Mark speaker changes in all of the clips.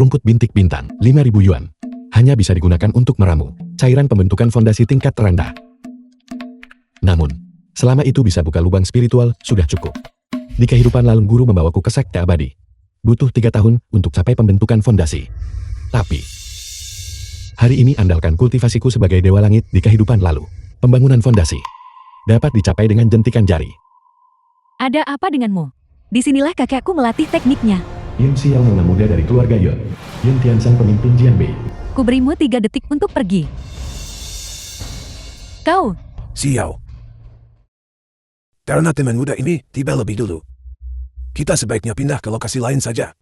Speaker 1: Rungkut bintik bintang, 5.000 yuan. Hanya bisa digunakan untuk meramu cairan pembentukan fondasi tingkat terendah. Namun, selama itu bisa buka lubang spiritual, sudah cukup. Di kehidupan lalu guru membawaku ke sekte abadi. Butuh 3 tahun untuk capai pembentukan fondasi. Tapi, hari ini andalkan kultivasiku sebagai dewa langit di kehidupan lalu. Pembangunan fondasi dapat dicapai dengan jentikan jari.
Speaker 2: Ada apa denganmu? Disinilah kakekku melatih tekniknya.
Speaker 1: Yun Xiao nona muda dari keluarga Yun. Yun Tianshan pemimpin Jianbei.
Speaker 2: Kuberimu 3 detik untuk pergi. Kau,
Speaker 3: Xiao. Karena teman muda ini tiba lebih dulu. Kita sebaiknya pindah ke lokasi lain saja.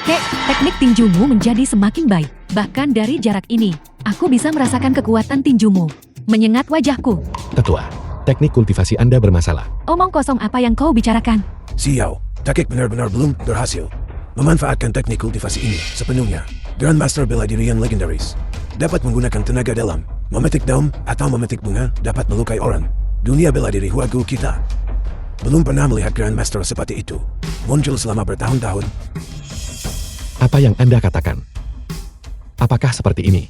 Speaker 2: kakek, teknik tinjumu menjadi semakin baik. Bahkan dari jarak ini, aku bisa merasakan kekuatan tinjumu menyengat wajahku.
Speaker 1: Tetua, teknik kultivasi Anda bermasalah.
Speaker 2: Omong kosong apa yang kau bicarakan?
Speaker 3: Xiao, kakek benar-benar belum berhasil memanfaatkan teknik kultivasi ini sepenuhnya. Grandmaster bela diri yang legendaris dapat menggunakan tenaga dalam, memetik daun atau memetik bunga dapat melukai orang. Dunia bela diri Huagu kita belum pernah melihat Grandmaster seperti itu muncul selama bertahun-tahun.
Speaker 1: Apa yang Anda katakan? Apakah seperti ini?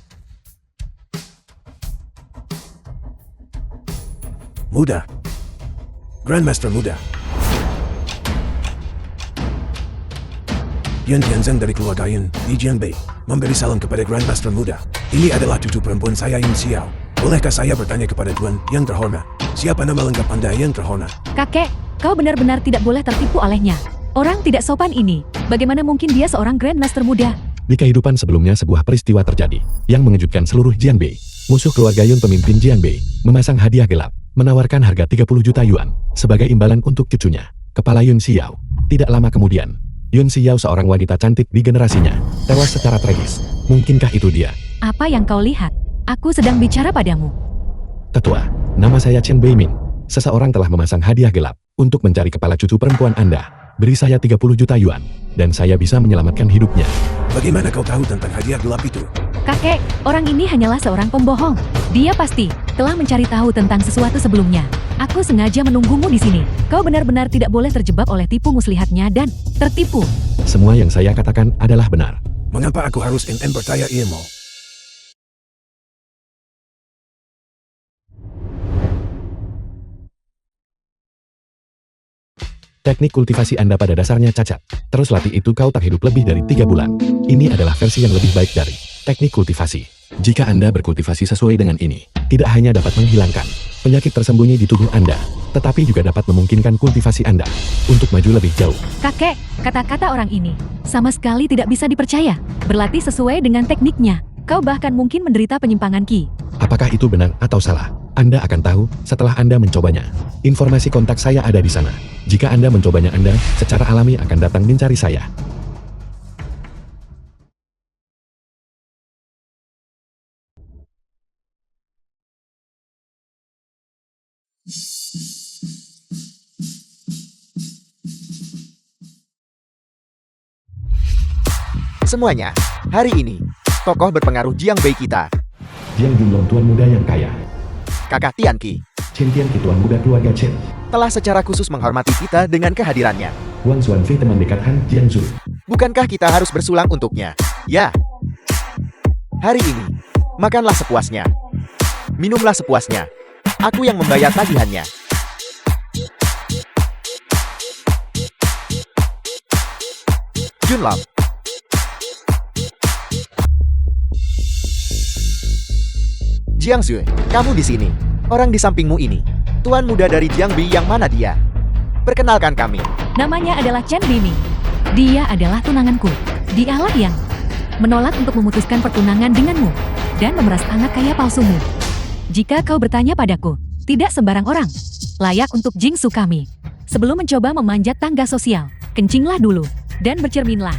Speaker 3: Muda. Grandmaster muda. Yun Tianzeng dari keluarga Yun di Jianbei memberi salam kepada Grandmaster muda. Ini adalah cucu perempuan saya Yun Xiao. Bolehkah saya bertanya kepada Tuan yang terhormat? Siapa nama lengkap Anda yang terhormat?
Speaker 2: Kakek, kau benar-benar tidak boleh tertipu olehnya. Orang tidak sopan ini. Bagaimana mungkin dia seorang Grandmaster muda?
Speaker 1: Di kehidupan sebelumnya sebuah peristiwa terjadi yang mengejutkan seluruh Jianbei. Musuh keluarga Yun pemimpin Jianbei memasang hadiah gelap, menawarkan harga 30 juta yuan sebagai imbalan untuk cucunya, kepala Yun Xiao. Tidak lama kemudian, Yun Xiao seorang wanita cantik di generasinya tewas secara tragis. Mungkinkah itu dia?
Speaker 2: Apa yang kau lihat? Aku sedang bicara padamu.
Speaker 1: Tetua, nama saya Chen Beiming. Seseorang telah memasang hadiah gelap untuk mencari kepala cucu perempuan Anda. Beri saya 30 juta yuan, dan saya bisa menyelamatkan hidupnya.
Speaker 3: Bagaimana kau tahu tentang hadiah gelap itu?
Speaker 2: Kakek, orang ini hanyalah seorang pembohong. Dia pasti telah mencari tahu tentang sesuatu sebelumnya. Aku sengaja menunggumu di sini. Kau benar-benar tidak boleh terjebak oleh tipu muslihatnya dan tertipu.
Speaker 1: Semua yang saya katakan adalah benar.
Speaker 3: Mengapa aku harus percaya ilmu?
Speaker 1: Teknik kultivasi Anda pada dasarnya cacat. Terus latih itu kau tak hidup lebih dari 3 bulan. Ini adalah versi yang lebih baik dari teknik kultivasi. Jika Anda berkultivasi sesuai dengan ini, tidak hanya dapat menghilangkan penyakit tersembunyi di tubuh Anda, tetapi juga dapat memungkinkan kultivasi Anda untuk maju lebih jauh.
Speaker 2: Kakek, kata-kata orang ini sama sekali tidak bisa dipercaya. Berlatih sesuai dengan tekniknya, kau bahkan mungkin menderita penyimpangan ki.
Speaker 1: Apakah itu benar atau salah? Anda akan tahu setelah Anda mencobanya. Informasi kontak saya ada di sana. Jika Anda mencobanya, Anda secara alami akan datang mencari saya.
Speaker 4: Semuanya, hari ini, tokoh berpengaruh Jianbei kita,
Speaker 1: Jiang Junlong tuan muda yang kaya,
Speaker 4: Kakak Tianqi,
Speaker 1: Chen Tianqi tuan muda keluarga Chen,
Speaker 4: telah secara khusus menghormati kita dengan kehadirannya.
Speaker 1: Wang Xuanfei teman dekat Han Jiangsu.
Speaker 4: Bukankah kita harus bersulang untuknya? Ya. Hari ini, makanlah sepuasnya. Minumlah sepuasnya. Aku yang membayar tagihannya. Junlam. Jiangsu, kamu di sini. Orang di sampingmu ini. Tuan muda dari Jianbei yang mana dia? Perkenalkan kami.
Speaker 2: Namanya adalah Chen Beiming. Dia adalah tunanganku. Dialah yang menolak untuk memutuskan pertunangan denganmu dan memeras anak kaya palsumu. Jika kau bertanya padaku, tidak sembarang orang layak untuk Jingsu kami. Sebelum mencoba memanjat tangga sosial, kencinglah dulu dan bercerminlah.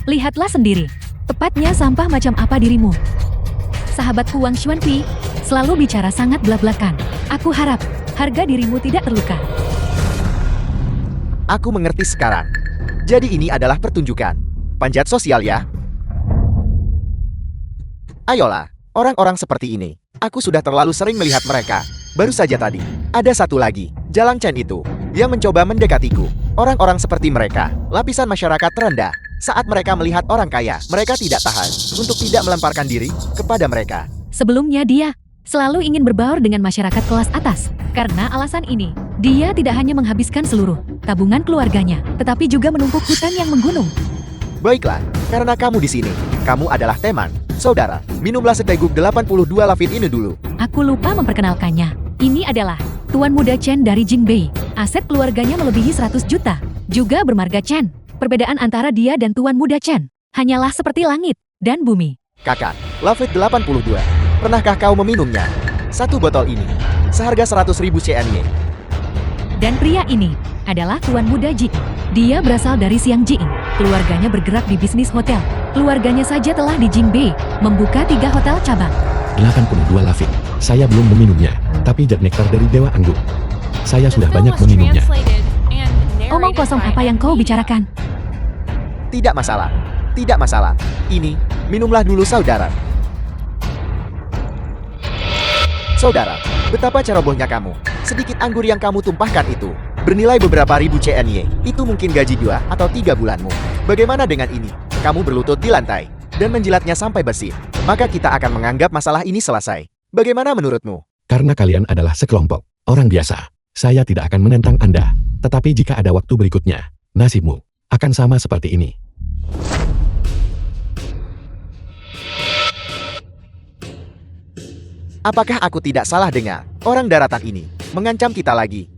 Speaker 2: Lihatlah sendiri, tepatnya sampah macam apa dirimu. Sahabatku Wang Xuanfei selalu bicara sangat belak-belakan. Aku harap harga dirimu tidak terluka.
Speaker 4: Aku mengerti sekarang. Jadi ini adalah pertunjukan. Panjat sosial ya. Ayolah, orang-orang seperti ini. Aku sudah terlalu sering melihat mereka. Baru saja tadi, ada satu lagi, Jalang Chen itu, yang mencoba mendekatiku. Orang-orang seperti mereka, lapisan masyarakat terendah. Saat mereka melihat orang kaya, mereka tidak tahan untuk tidak melemparkan diri kepada mereka.
Speaker 2: Sebelumnya dia selalu ingin berbaur dengan masyarakat kelas atas. Karena alasan ini, dia tidak hanya menghabiskan seluruh tabungan keluarganya, tetapi juga menumpuk hutang yang menggunung.
Speaker 4: Baiklah, karena kamu di sini, kamu adalah teman, saudara. Minumlah seteguk 82 lafin ini dulu.
Speaker 2: Aku lupa memperkenalkannya. Ini adalah Tuan Muda Chen dari Jingbei. Aset keluarganya melebihi 100 juta. Juga bermarga Chen. Perbedaan antara dia dan Tuan Muda Chen hanyalah seperti langit dan bumi.
Speaker 4: Kakak, Lafit 82. Pernahkah kau meminumnya? Satu botol ini, seharga 100.000 CNY.
Speaker 2: Dan pria ini adalah Tuan Muda Ji. Dia berasal dari Xiangjing. Keluarganya bergerak di bisnis hotel. Keluarganya saja telah di Jingbei membuka 3 hotel cabang.
Speaker 1: 82 lafin. Saya belum meminumnya, tapi Jack Nektar dari Dewa Anggur. Saya sudah banyak meminumnya.
Speaker 2: Omong kosong apa yang kau bicarakan?
Speaker 4: Tidak masalah. Tidak masalah. Ini, minumlah dulu saudara. Saudara, betapa cerobohnya kamu. Sedikit anggur yang kamu tumpahkan itu bernilai beberapa ribu CNY. Itu mungkin gaji 2 atau 3 bulanmu. Bagaimana dengan ini? Kamu berlutut di lantai dan menjilatnya sampai bersih. Maka kita akan menganggap masalah ini selesai. Bagaimana menurutmu?
Speaker 1: Karena kalian adalah sekelompok orang biasa, saya tidak akan menentang Anda. Tetapi jika ada waktu berikutnya, nasibmu akan sama seperti ini.
Speaker 4: Apakah aku tidak salah dengar? Orang daratan ini mengancam kita lagi.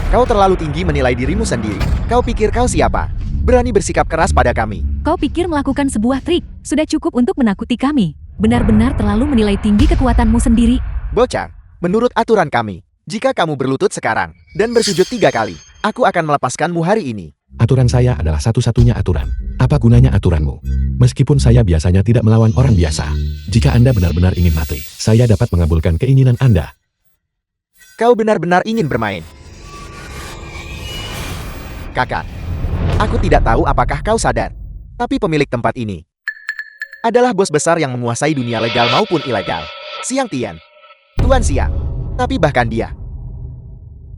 Speaker 4: Kau terlalu tinggi menilai dirimu sendiri. Kau pikir kau siapa? Berani bersikap keras pada kami.
Speaker 2: Kau pikir melakukan sebuah trik sudah cukup untuk menakuti kami? Benar-benar terlalu menilai tinggi kekuatanmu sendiri.
Speaker 4: Bocah, menurut aturan kami, jika kamu berlutut sekarang dan bersujud 3 kali, aku akan melepaskanmu hari ini.
Speaker 1: Aturan saya adalah satu-satunya aturan. Apa gunanya aturanmu? Meskipun saya biasanya tidak melawan orang biasa. Jika Anda benar-benar ingin mati, saya dapat mengabulkan keinginan Anda.
Speaker 4: Kau benar-benar ingin bermain. Kakak, aku tidak tahu apakah kau sadar, tapi pemilik tempat ini adalah bos besar yang menguasai dunia legal maupun ilegal. Siang Tian, Tuan Siang, tapi bahkan dia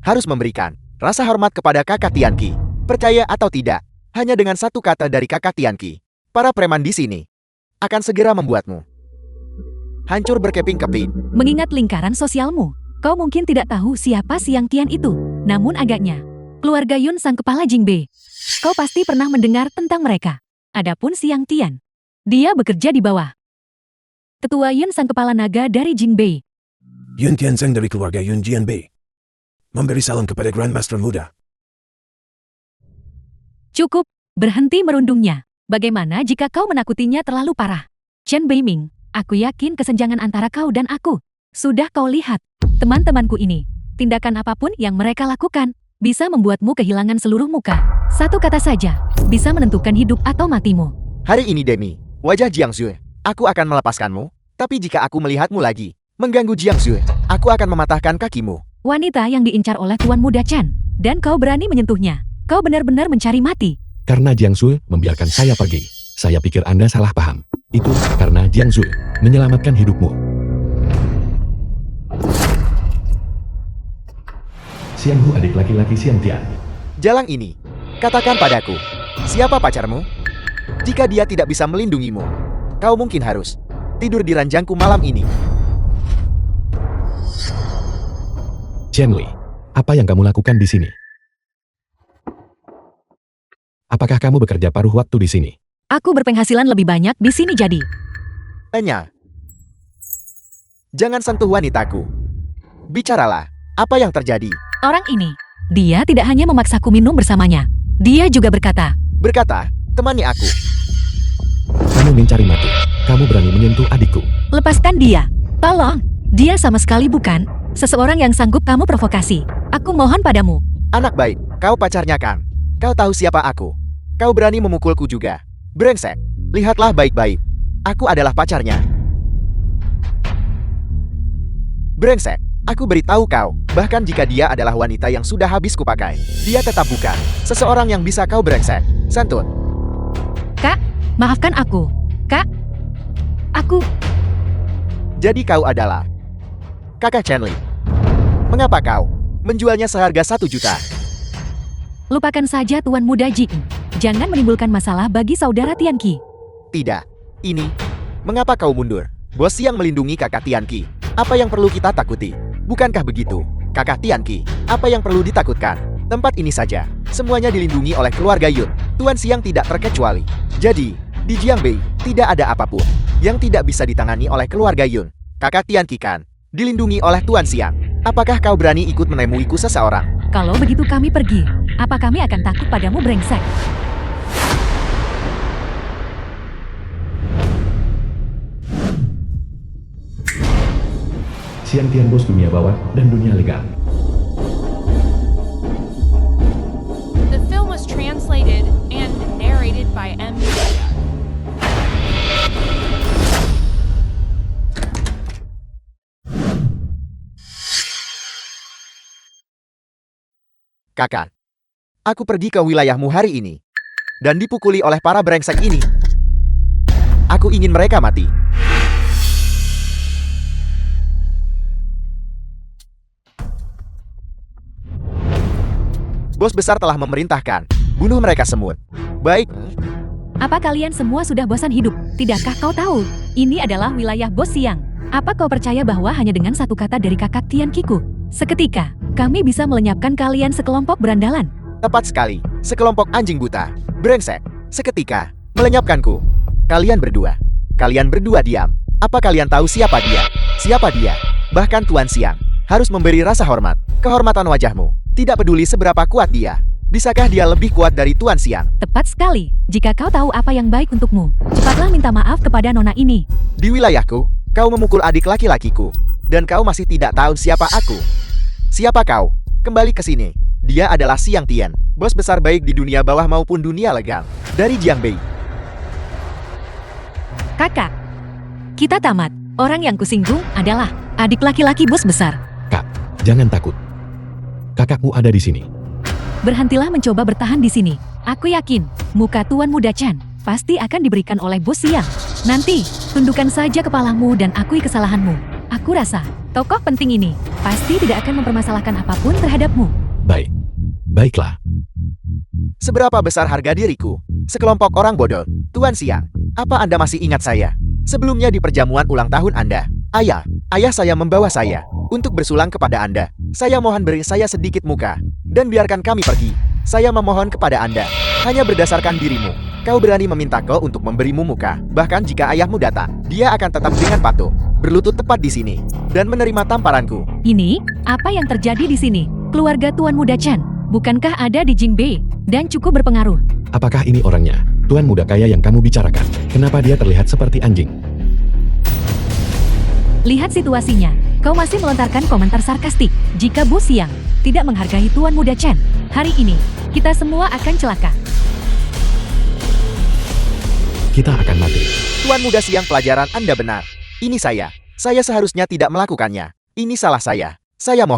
Speaker 4: harus memberikan rasa hormat kepada kakak Tianqi. Percaya atau tidak, hanya dengan satu kata dari kakak Tianqi, para preman di sini akan segera membuatmu hancur berkeping-keping.
Speaker 2: Mengingat lingkaran sosialmu, kau mungkin tidak tahu siapa Siang Tian itu. Namun agaknya, keluarga Yun sang kepala Jingbei. Kau pasti pernah mendengar tentang mereka. Adapun Siang Tian, dia bekerja di bawah Ketua Yun sang kepala naga dari Jingbei.
Speaker 3: Yun Tianzeng dari keluarga Yun Jianbei. Memberi salam kepada Grandmaster Muda.
Speaker 2: Cukup, berhenti merundungnya. Bagaimana jika kau menakutinya terlalu parah? Chen Beiming, aku yakin kesenjangan antara kau dan aku sudah kau lihat. Teman-temanku ini, tindakan apapun yang mereka lakukan bisa membuatmu kehilangan seluruh muka. Satu kata saja, bisa menentukan hidup atau matimu.
Speaker 4: Hari ini Demi, wajah Jiangsu, aku akan melepaskanmu, tapi jika aku melihatmu lagi mengganggu Jiangsu, aku akan mematahkan kakimu.
Speaker 2: Wanita yang diincar oleh Tuan Muda Chen, dan kau berani menyentuhnya. Kau benar-benar mencari mati.
Speaker 1: Karena Jiangsu membiarkan saya pergi. Saya pikir Anda salah paham. Itu karena Jiangsu menyelamatkan hidupmu. Xianghu adik laki-laki Xiang Tian.
Speaker 4: Jalang ini, katakan padaku, siapa pacarmu? Jika dia tidak bisa melindungimu, kau mungkin harus tidur di ranjangku malam ini.
Speaker 1: Chen Li, apa yang kamu lakukan di sini? Apakah kamu bekerja paruh waktu di sini?
Speaker 2: Aku berpenghasilan lebih banyak di sini jadi.
Speaker 4: Tanya. Jangan sentuh wanitaku. Bicaralah, apa yang terjadi?
Speaker 2: Orang ini, dia tidak hanya memaksaku minum bersamanya. Dia juga berkata,
Speaker 4: temani aku.
Speaker 1: Kamu mencari mati. Kamu berani menyentuh adikku.
Speaker 2: lepaskan dia. Tolong, dia sama sekali bukan seseorang yang sanggup kamu provokasi. Aku mohon padamu.
Speaker 4: Anak baik, kau pacarnya kan? Kau tahu siapa aku? Kau berani memukulku juga. Brengsek, lihatlah baik-baik. Aku adalah pacarnya. Brengsek, Aku beritahu kau, bahkan jika dia adalah wanita yang sudah habis kupakai, dia tetap bukan seseorang yang bisa kau brengsek. Santun.
Speaker 2: Kak, maafkan aku. Kak, aku...
Speaker 4: Jadi kau adalah kakak Chenli. Mengapa kau menjualnya seharga 1 juta?
Speaker 2: Lupakan saja Tuan Muda Jing. Jangan menimbulkan masalah bagi saudara Tianqi.
Speaker 4: Tidak. Ini. Mengapa kau mundur? Bos yang melindungi kakak Tianqi. Apa yang perlu kita takuti? Bukankah begitu? Kakak Tianqi. Apa yang perlu ditakutkan? Tempat ini saja. Semuanya dilindungi oleh keluarga Yun. Tuan Siang tidak terkecuali. Jadi, di Jiangbei, tidak ada apapun yang tidak bisa ditangani oleh keluarga Yun. Kakak Tianqi kan dilindungi oleh Tuan Siang. Apakah kau berani ikut menemuiku seseorang?
Speaker 2: Kalau begitu kami pergi. Apa kami akan takut padamu brengsek?
Speaker 1: Siang Tian bos dunia bawah dan dunia legal.
Speaker 5: The film was translated and narrated by M. Media.
Speaker 4: Kakak, aku pergi ke wilayahmu hari ini dan dipukuli oleh para brengsek ini. Aku ingin mereka mati. Bos besar telah memerintahkan, bunuh mereka semua. Baik,
Speaker 2: Apa kalian semua sudah bosan hidup? Tidakkah kau tahu? Ini adalah wilayah Bos Siang. Apa kau percaya bahwa hanya dengan satu kata dari kakak Tianqiku, seketika, kami bisa melenyapkan kalian sekelompok berandalan?
Speaker 4: tepat sekali. Sekelompok anjing buta, brengsek, seketika, melenyapkanku. Kalian berdua diam. Apa kalian tahu siapa dia? Siapa dia? Bahkan Tuan Siang harus memberi rasa hormat. Kehormatan wajahmu, tidak peduli seberapa kuat dia. Bisakah dia lebih kuat dari Tuan Siang?
Speaker 2: Tepat sekali. Jika kau tahu apa yang baik untukmu, cepatlah minta maaf kepada nona ini.
Speaker 4: Di wilayahku, kau memukul adik laki-lakiku. Dan kau masih tidak tahu siapa aku. Siapa kau? Kembali ke sini. Dia adalah Siang Tian, bos besar baik di dunia bawah maupun dunia legal. Dari Jiangbei.
Speaker 2: Kakak, kita tamat. Orang yang kusinggung adalah adik laki-laki bos besar.
Speaker 1: Kak, jangan takut. Kakakmu ada di sini.
Speaker 2: Berhentilah mencoba bertahan di sini. Aku yakin, muka Tuan Muda Chan pasti akan diberikan oleh Bos Siang. Nanti, tundukkan saja kepalamu dan akui kesalahanmu. Aku rasa, tokoh penting ini pasti tidak akan mempermasalahkan apapun terhadapmu.
Speaker 1: Baiklah.
Speaker 4: Seberapa besar harga diriku? Sekelompok orang bodoh. Tuan Siang, apa Anda masih ingat saya? Sebelumnya di perjamuan ulang tahun Anda, ayah saya membawa saya untuk bersulang kepada Anda. Saya mohon beri saya sedikit muka dan biarkan kami pergi. Saya memohon kepada Anda, hanya berdasarkan dirimu. Kau berani memintaku untuk memberimu muka. Bahkan jika ayahmu datang, dia akan tetap dengan patuh, berlutut tepat di sini, dan menerima tamparanku.
Speaker 2: Ini, apa yang terjadi di sini? Keluarga Tuan Muda Chan, bukankah ada di Jingbei dan cukup berpengaruh?
Speaker 1: Apakah ini orangnya? Tuan muda kaya yang kamu bicarakan. Kenapa dia terlihat seperti anjing?
Speaker 2: Lihat situasinya. Kau masih melontarkan komentar sarkastik. Jika Bos Siang tidak menghargai Tuan Muda Chan, hari ini, kita semua akan celaka.
Speaker 1: Kita akan mati.
Speaker 4: Tuan Muda Siang, pelajaran Anda benar. Ini saya. Saya seharusnya tidak melakukannya. Ini salah saya. Saya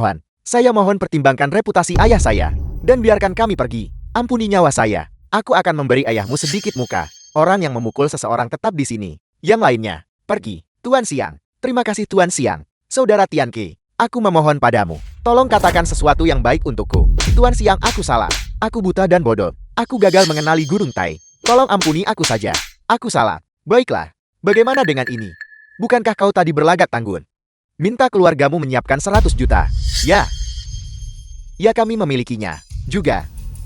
Speaker 4: mohon pertimbangkan reputasi ayah saya. Dan biarkan kami pergi. Ampuni nyawa saya. Aku akan memberi ayahmu sedikit muka. Orang yang memukul seseorang tetap di sini. Yang lainnya, pergi. Tuan Siang. Terima kasih Tuan Siang. Saudara Tianqi, aku memohon padamu. Tolong katakan sesuatu yang baik untukku. Tuan Siang, aku salah. Aku buta dan bodoh. Aku gagal mengenali Gurung Tai. Tolong ampuni aku saja. Aku salah. Baiklah. Bagaimana dengan ini? Bukankah kau tadi berlagak tanggun? Minta keluargamu menyiapkan 100 juta. Ya. Ya, kami memilikinya. Juga.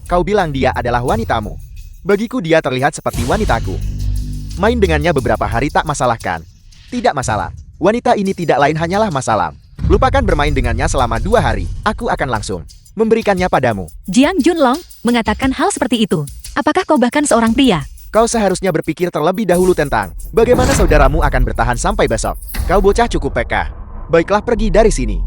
Speaker 4: Kau bilang dia adalah wanitamu. Bagiku dia terlihat seperti wanitaku. Main dengannya beberapa hari tak masalahkan. Tidak masalah. Wanita ini tidak lain hanyalah masalah. Lupakan bermain dengannya selama 2 hari. Aku akan langsung memberikannya padamu.
Speaker 2: Jiang Junlong mengatakan hal seperti itu. Apakah kau bahkan seorang pria?
Speaker 4: Kau seharusnya berpikir terlebih dahulu tentang bagaimana saudaramu akan bertahan sampai besok. Kau bocah cukup peka. Baiklah, pergi dari sini.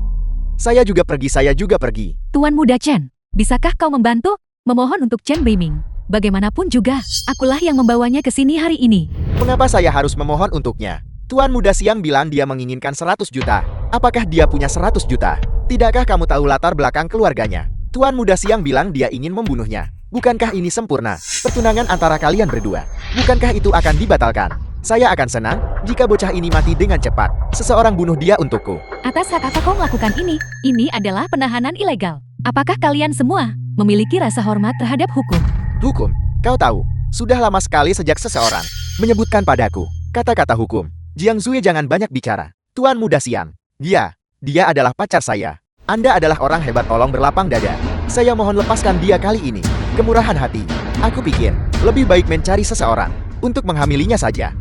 Speaker 4: Saya juga pergi.
Speaker 2: Tuan Muda Chen, bisakah kau membantu? Memohon untuk Chen Beiming. Bagaimanapun juga, akulah yang membawanya ke sini hari ini.
Speaker 4: Mengapa saya harus memohon untuknya? Tuan Muda Siang bilang dia menginginkan 100 juta. Apakah dia punya 100 juta? Tidakkah kamu tahu latar belakang keluarganya? Tuan Muda Siang bilang dia ingin membunuhnya. Bukankah ini sempurna? Pertunangan antara kalian berdua. Bukankah itu akan dibatalkan? Saya akan senang jika bocah ini mati dengan cepat. Seseorang bunuh dia untukku.
Speaker 2: Atas hak apa kau melakukan ini? Ini adalah penahanan ilegal. Apakah kalian semua memiliki rasa hormat terhadap hukum?
Speaker 4: Hukum? Kau tahu, sudah lama sekali sejak seseorang menyebutkan padaku kata-kata hukum. Jiang Zui, jangan banyak bicara. Tuan Muda Siang, dia adalah pacar saya. Anda adalah orang hebat, tolong berlapang dada. Saya mohon lepaskan dia kali ini. Kemurahan hati. Aku pikir lebih baik mencari seseorang untuk menghamilinya saja.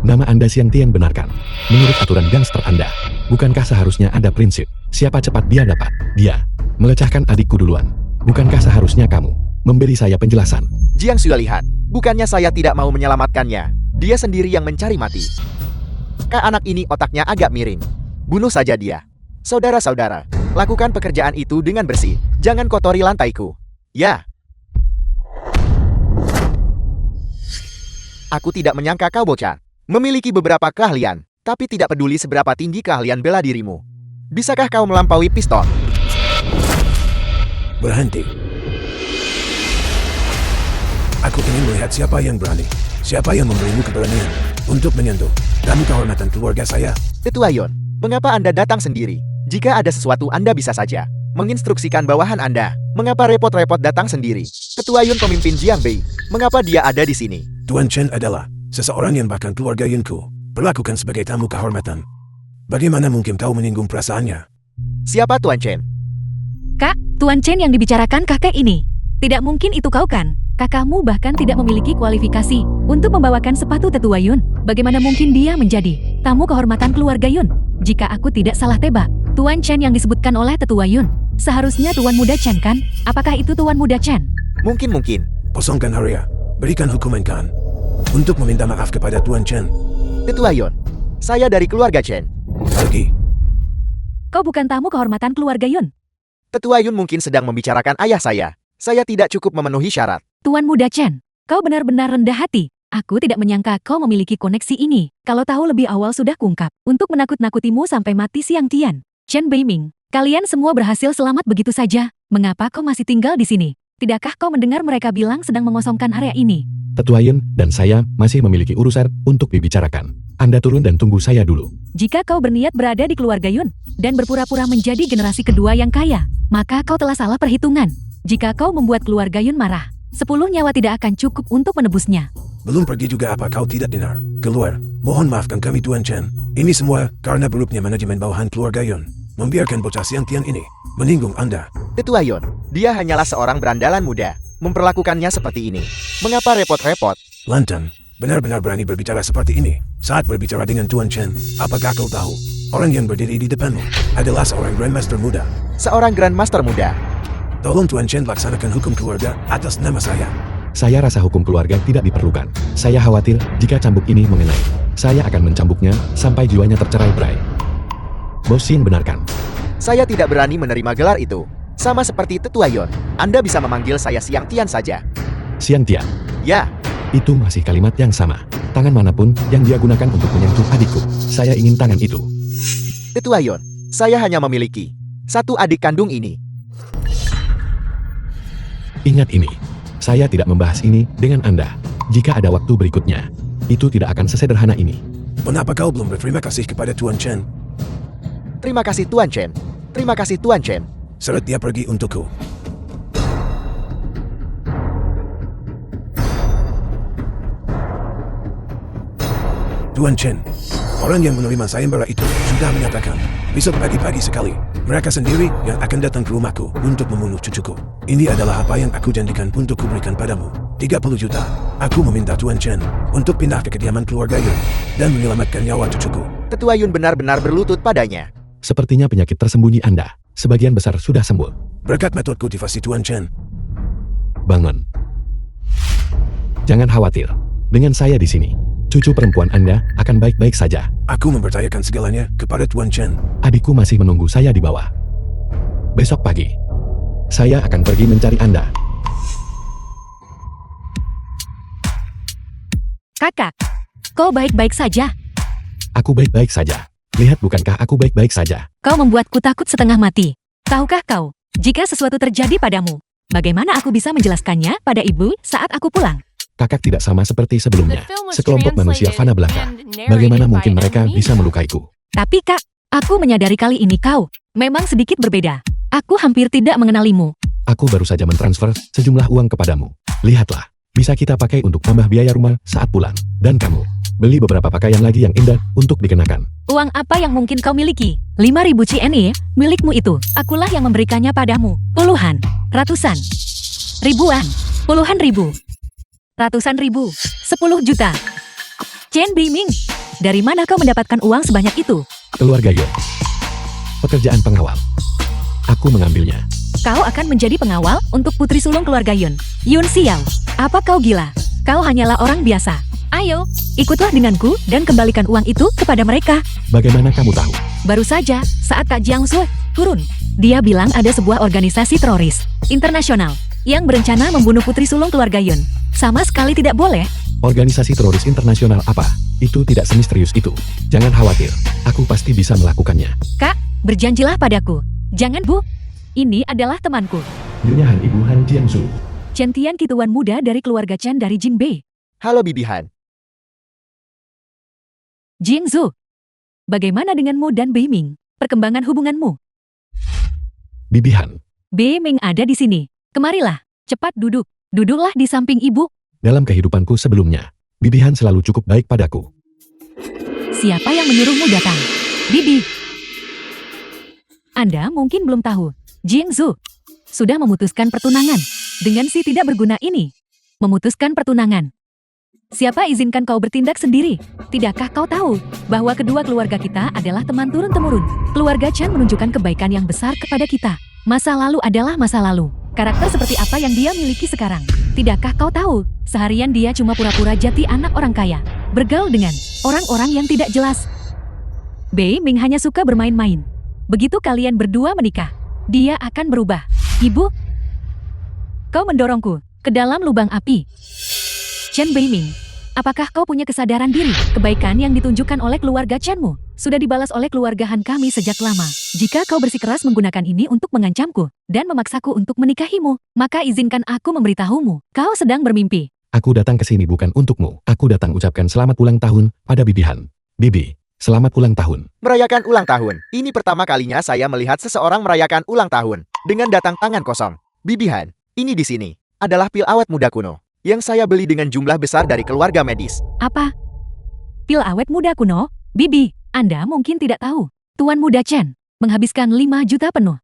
Speaker 1: Nama Anda Siang Tian benarkan. Menurut aturan gangster Anda, bukankah seharusnya ada prinsip, siapa cepat dia dapat? Dia melecahkan adikku duluan. Bukankah seharusnya kamu memberi saya penjelasan?
Speaker 4: Jiang Zui, lihat. Bukannya saya tidak mau menyelamatkannya. Dia sendiri yang mencari mati. Kak anak ini otaknya agak miring. Bunuh saja dia. Saudara-saudara, lakukan pekerjaan itu dengan bersih. Jangan kotori lantaiku. Ya. Aku tidak menyangka kau bocah memiliki beberapa keahlian, tapi tidak peduli seberapa tinggi keahlian bela dirimu. Bisakah kau melampaui piston?
Speaker 3: Berhenti. Aku ingin melihat siapa yang berani. Siapa yang memberimu keberanian untuk menyentuh dan kehormatan keluarga saya.
Speaker 4: Tetua Yon, mengapa Anda datang sendiri? Jika ada sesuatu Anda bisa saja menginstruksikan bawahan Anda. Mengapa repot-repot datang sendiri? Tetua Yun, pemimpin Jiang Bei, mengapa dia ada di sini?
Speaker 3: Tuan Chen adalah seseorang yang bahkan keluarga Yunku perlakukan sebagai tamu kehormatan. Bagaimana mungkin kau menyinggung perasaannya?
Speaker 4: Siapa Tuan Chen?
Speaker 2: Kak, Tuan Chen yang dibicarakan kakek ini. Tidak mungkin itu kau kan? Kakakmu bahkan tidak memiliki kualifikasi untuk membawakan sepatu Tetua Yun. Bagaimana mungkin dia menjadi tamu kehormatan keluarga Yun? Jika aku tidak salah tebak, Tuan Chen yang disebutkan oleh Tetua Yun seharusnya Tuan Muda Chen kan? Apakah itu Tuan Muda Chen?
Speaker 4: Mungkin.
Speaker 3: Kosongkan Haria. Berikan hukuman Kan untuk meminta maaf kepada Tuan Chen.
Speaker 4: Tetua Yon, saya dari keluarga Chen.
Speaker 3: Pergi.
Speaker 2: Kau bukan tamu kehormatan keluarga Yun.
Speaker 4: Tetua Yun mungkin sedang membicarakan ayah saya. Saya tidak cukup memenuhi syarat.
Speaker 2: Tuan Muda Chen, kau benar-benar rendah hati. Aku tidak menyangka kau memiliki koneksi ini. Kalau tahu lebih awal sudah kungkap untuk menakut-nakutimu sampai mati. Siang Tian, Chen Beiming, kalian semua berhasil selamat begitu saja. Mengapa kau masih tinggal di sini? Tidakkah kau mendengar mereka bilang sedang mengosongkan area ini?
Speaker 1: Tetua Yun dan saya masih memiliki urusan untuk dibicarakan. Anda turun dan tunggu saya dulu.
Speaker 2: Jika kau berniat berada di keluarga Yun dan berpura-pura menjadi generasi kedua yang kaya, maka kau telah salah perhitungan. Jika kau membuat keluarga Yun marah, 10 nyawa tidak akan cukup untuk menebusnya.
Speaker 3: Belum pergi juga apa kau tidak dengar? Keluar. Mohon maafkan kami Tuan Chen. Ini semua karena buruknya manajemen bawahan keluarga Yun. Membiarkan bocah Siang Tian ini menyinggung Anda.
Speaker 4: Tetua Yon, dia hanyalah seorang berandalan muda. Memperlakukannya seperti ini. Mengapa repot-repot?
Speaker 3: Lantang, benar-benar berani berbicara seperti ini. Saat berbicara dengan Tuan Chen, apakah kau tahu? Orang yang berdiri di depanmu adalah seorang Grandmaster muda.
Speaker 4: Seorang Grandmaster muda.
Speaker 3: Tolong Tuan Chen laksanakan hukum keluarga atas nama saya.
Speaker 1: Saya rasa hukum keluarga tidak diperlukan. Saya khawatir jika cambuk ini mengenai. Saya akan mencambuknya sampai jiwanya tercerai-berai. Bos Xin benarkan.
Speaker 4: Saya tidak berani menerima gelar itu. Sama seperti Tetua Yon, Anda bisa memanggil saya Siang Tian saja.
Speaker 1: Siang Tian,
Speaker 4: Ya,
Speaker 1: itu masih kalimat yang sama. Tangan manapun yang dia gunakan untuk menyentuh adikku, saya ingin tangan itu.
Speaker 4: Tetua Yon, saya hanya memiliki satu adik kandung ini.
Speaker 1: Ingat ini, saya tidak membahas ini dengan Anda. Jika ada waktu berikutnya, itu tidak akan sesederhana ini.
Speaker 3: Kenapa kau belum berterima kasih kepada Tuan Chen?
Speaker 4: Terima kasih Tuan Chen. Terima kasih Tuan Chen.
Speaker 3: Seret dia pergi untukku. Tuan Chen, orang yang menerima sayembara itu sudah menyatakan besok pagi-pagi sekali mereka sendiri yang akan datang ke rumahku untuk membunuh cucuku. Ini adalah apa yang aku janjikan untuk kuberikan padamu. 30 juta. Aku meminta Tuan Chen untuk pindah ke kediaman keluarga Yun dan menyelamatkan nyawa cucuku.
Speaker 4: Tetua Yun benar-benar berlutut padanya.
Speaker 1: Sepertinya penyakit tersembunyi Anda, sebagian besar sudah sembuh.
Speaker 3: Berkat metode kultivasi Tuan Chen.
Speaker 1: Bangun. Jangan khawatir. Dengan saya di sini, cucu perempuan Anda akan baik-baik saja.
Speaker 3: Aku mempercayakan segalanya kepada Tuan Chen.
Speaker 1: Adikku masih menunggu saya di bawah. Besok pagi, saya akan pergi mencari Anda.
Speaker 2: Kakak, kau baik-baik saja?
Speaker 1: Aku baik-baik saja. Lihat, bukankah aku baik-baik saja?
Speaker 2: Kau membuatku takut setengah mati. Tahukah kau, jika sesuatu terjadi padamu, bagaimana aku bisa menjelaskannya pada ibu saat aku pulang?
Speaker 1: Kakak tidak sama seperti
Speaker 5: The
Speaker 1: sebelumnya.
Speaker 5: film was
Speaker 1: Sekelompok manusia
Speaker 5: translated
Speaker 1: fana belaka.
Speaker 5: and narrated
Speaker 1: Bagaimana
Speaker 5: by
Speaker 1: mungkin mereka
Speaker 5: M.
Speaker 1: bisa
Speaker 5: Nishi.
Speaker 1: melukaiku?
Speaker 2: Tapi kak, aku menyadari kali ini kau memang sedikit berbeda. Aku hampir tidak mengenalimu.
Speaker 1: Aku baru saja mentransfer sejumlah uang kepadamu. Lihatlah, bisa kita pakai untuk tambah biaya rumah saat pulang. Dan kamu, beli beberapa pakaian lagi yang indah untuk dikenakan.
Speaker 2: Uang apa yang mungkin kau miliki? 5.000 CNY milikmu itu. Akulah yang memberikannya padamu. Puluhan, ratusan, ribuan, puluhan ribu, ratusan ribu, 10 juta. Chen Biming, dari mana kau mendapatkan uang sebanyak itu?
Speaker 1: Keluarga Yon. Pekerjaan pengawal. Aku mengambilnya.
Speaker 2: Kau akan menjadi pengawal untuk putri sulung keluarga Yun. Yun Xiao, apa kau gila? Kau hanyalah orang biasa. Ayo, ikutlah denganku dan kembalikan uang itu kepada mereka.
Speaker 1: Bagaimana kamu tahu?
Speaker 2: Baru saja, saat Kak Jiangsu turun, dia bilang ada sebuah organisasi teroris internasional yang berencana membunuh putri sulung keluarga Yun. Sama sekali tidak boleh.
Speaker 1: Organisasi teroris internasional apa? Itu tidak semisterius itu. Jangan khawatir, aku pasti bisa melakukannya.
Speaker 2: Kak, berjanjilah padaku. Jangan, Bu. Ini adalah temanku.
Speaker 1: Nyonya Han, Ibu Han Jiangsu.
Speaker 2: Chen Tian, kituan muda dari keluarga Chen dari Jingbei.
Speaker 4: Halo Bibi Han.
Speaker 2: Jingzu, bagaimana denganmu dan Beiming? Perkembangan hubunganmu?
Speaker 1: Bibi Han,
Speaker 2: Beiming ada di sini. Kemarilah, cepat duduk. Duduklah di samping ibu.
Speaker 1: dalam kehidupanku sebelumnya, Bibi Han selalu cukup baik padaku.
Speaker 2: Siapa yang menyuruhmu datang? Bibi. Anda mungkin belum tahu. Jingzu sudah memutuskan pertunangan dengan si tidak berguna ini. Memutuskan pertunangan. Siapa izinkan kau bertindak sendiri? Tidakkah kau tahu bahwa kedua keluarga kita adalah teman turun-temurun? Keluarga Chen menunjukkan kebaikan yang besar kepada kita. Masa lalu adalah masa lalu. Karakter seperti apa yang dia miliki sekarang? Tidakkah kau tahu, seharian dia cuma pura-pura jadi anak orang kaya, bergaul dengan orang-orang yang tidak jelas. Bei Ming hanya suka bermain-main. Begitu kalian berdua menikah, dia akan berubah. Ibu, kau mendorongku ke dalam lubang api. Chen Beiming, apakah kau punya kesadaran diri? Kebaikan yang ditunjukkan oleh keluarga Chenmu sudah dibalas oleh keluarga Han kami sejak lama. Jika kau bersikeras menggunakan ini untuk mengancamku dan memaksaku untuk menikahimu, maka izinkan aku memberitahumu, kau sedang bermimpi.
Speaker 1: Aku datang ke sini bukan untukmu. Aku datang ucapkan selamat ulang tahun pada Bibi Han. Bibi, selamat ulang tahun.
Speaker 4: Merayakan ulang tahun. Ini pertama kalinya saya melihat seseorang merayakan ulang tahun dengan datang tangan kosong. Bibi Han, ini di sini adalah pil awet muda kuno yang saya beli dengan jumlah besar dari keluarga medis.
Speaker 2: Apa? Pil awet muda kuno? Bibi, Anda mungkin tidak tahu. Tuan muda Chen menghabiskan 5 juta penuh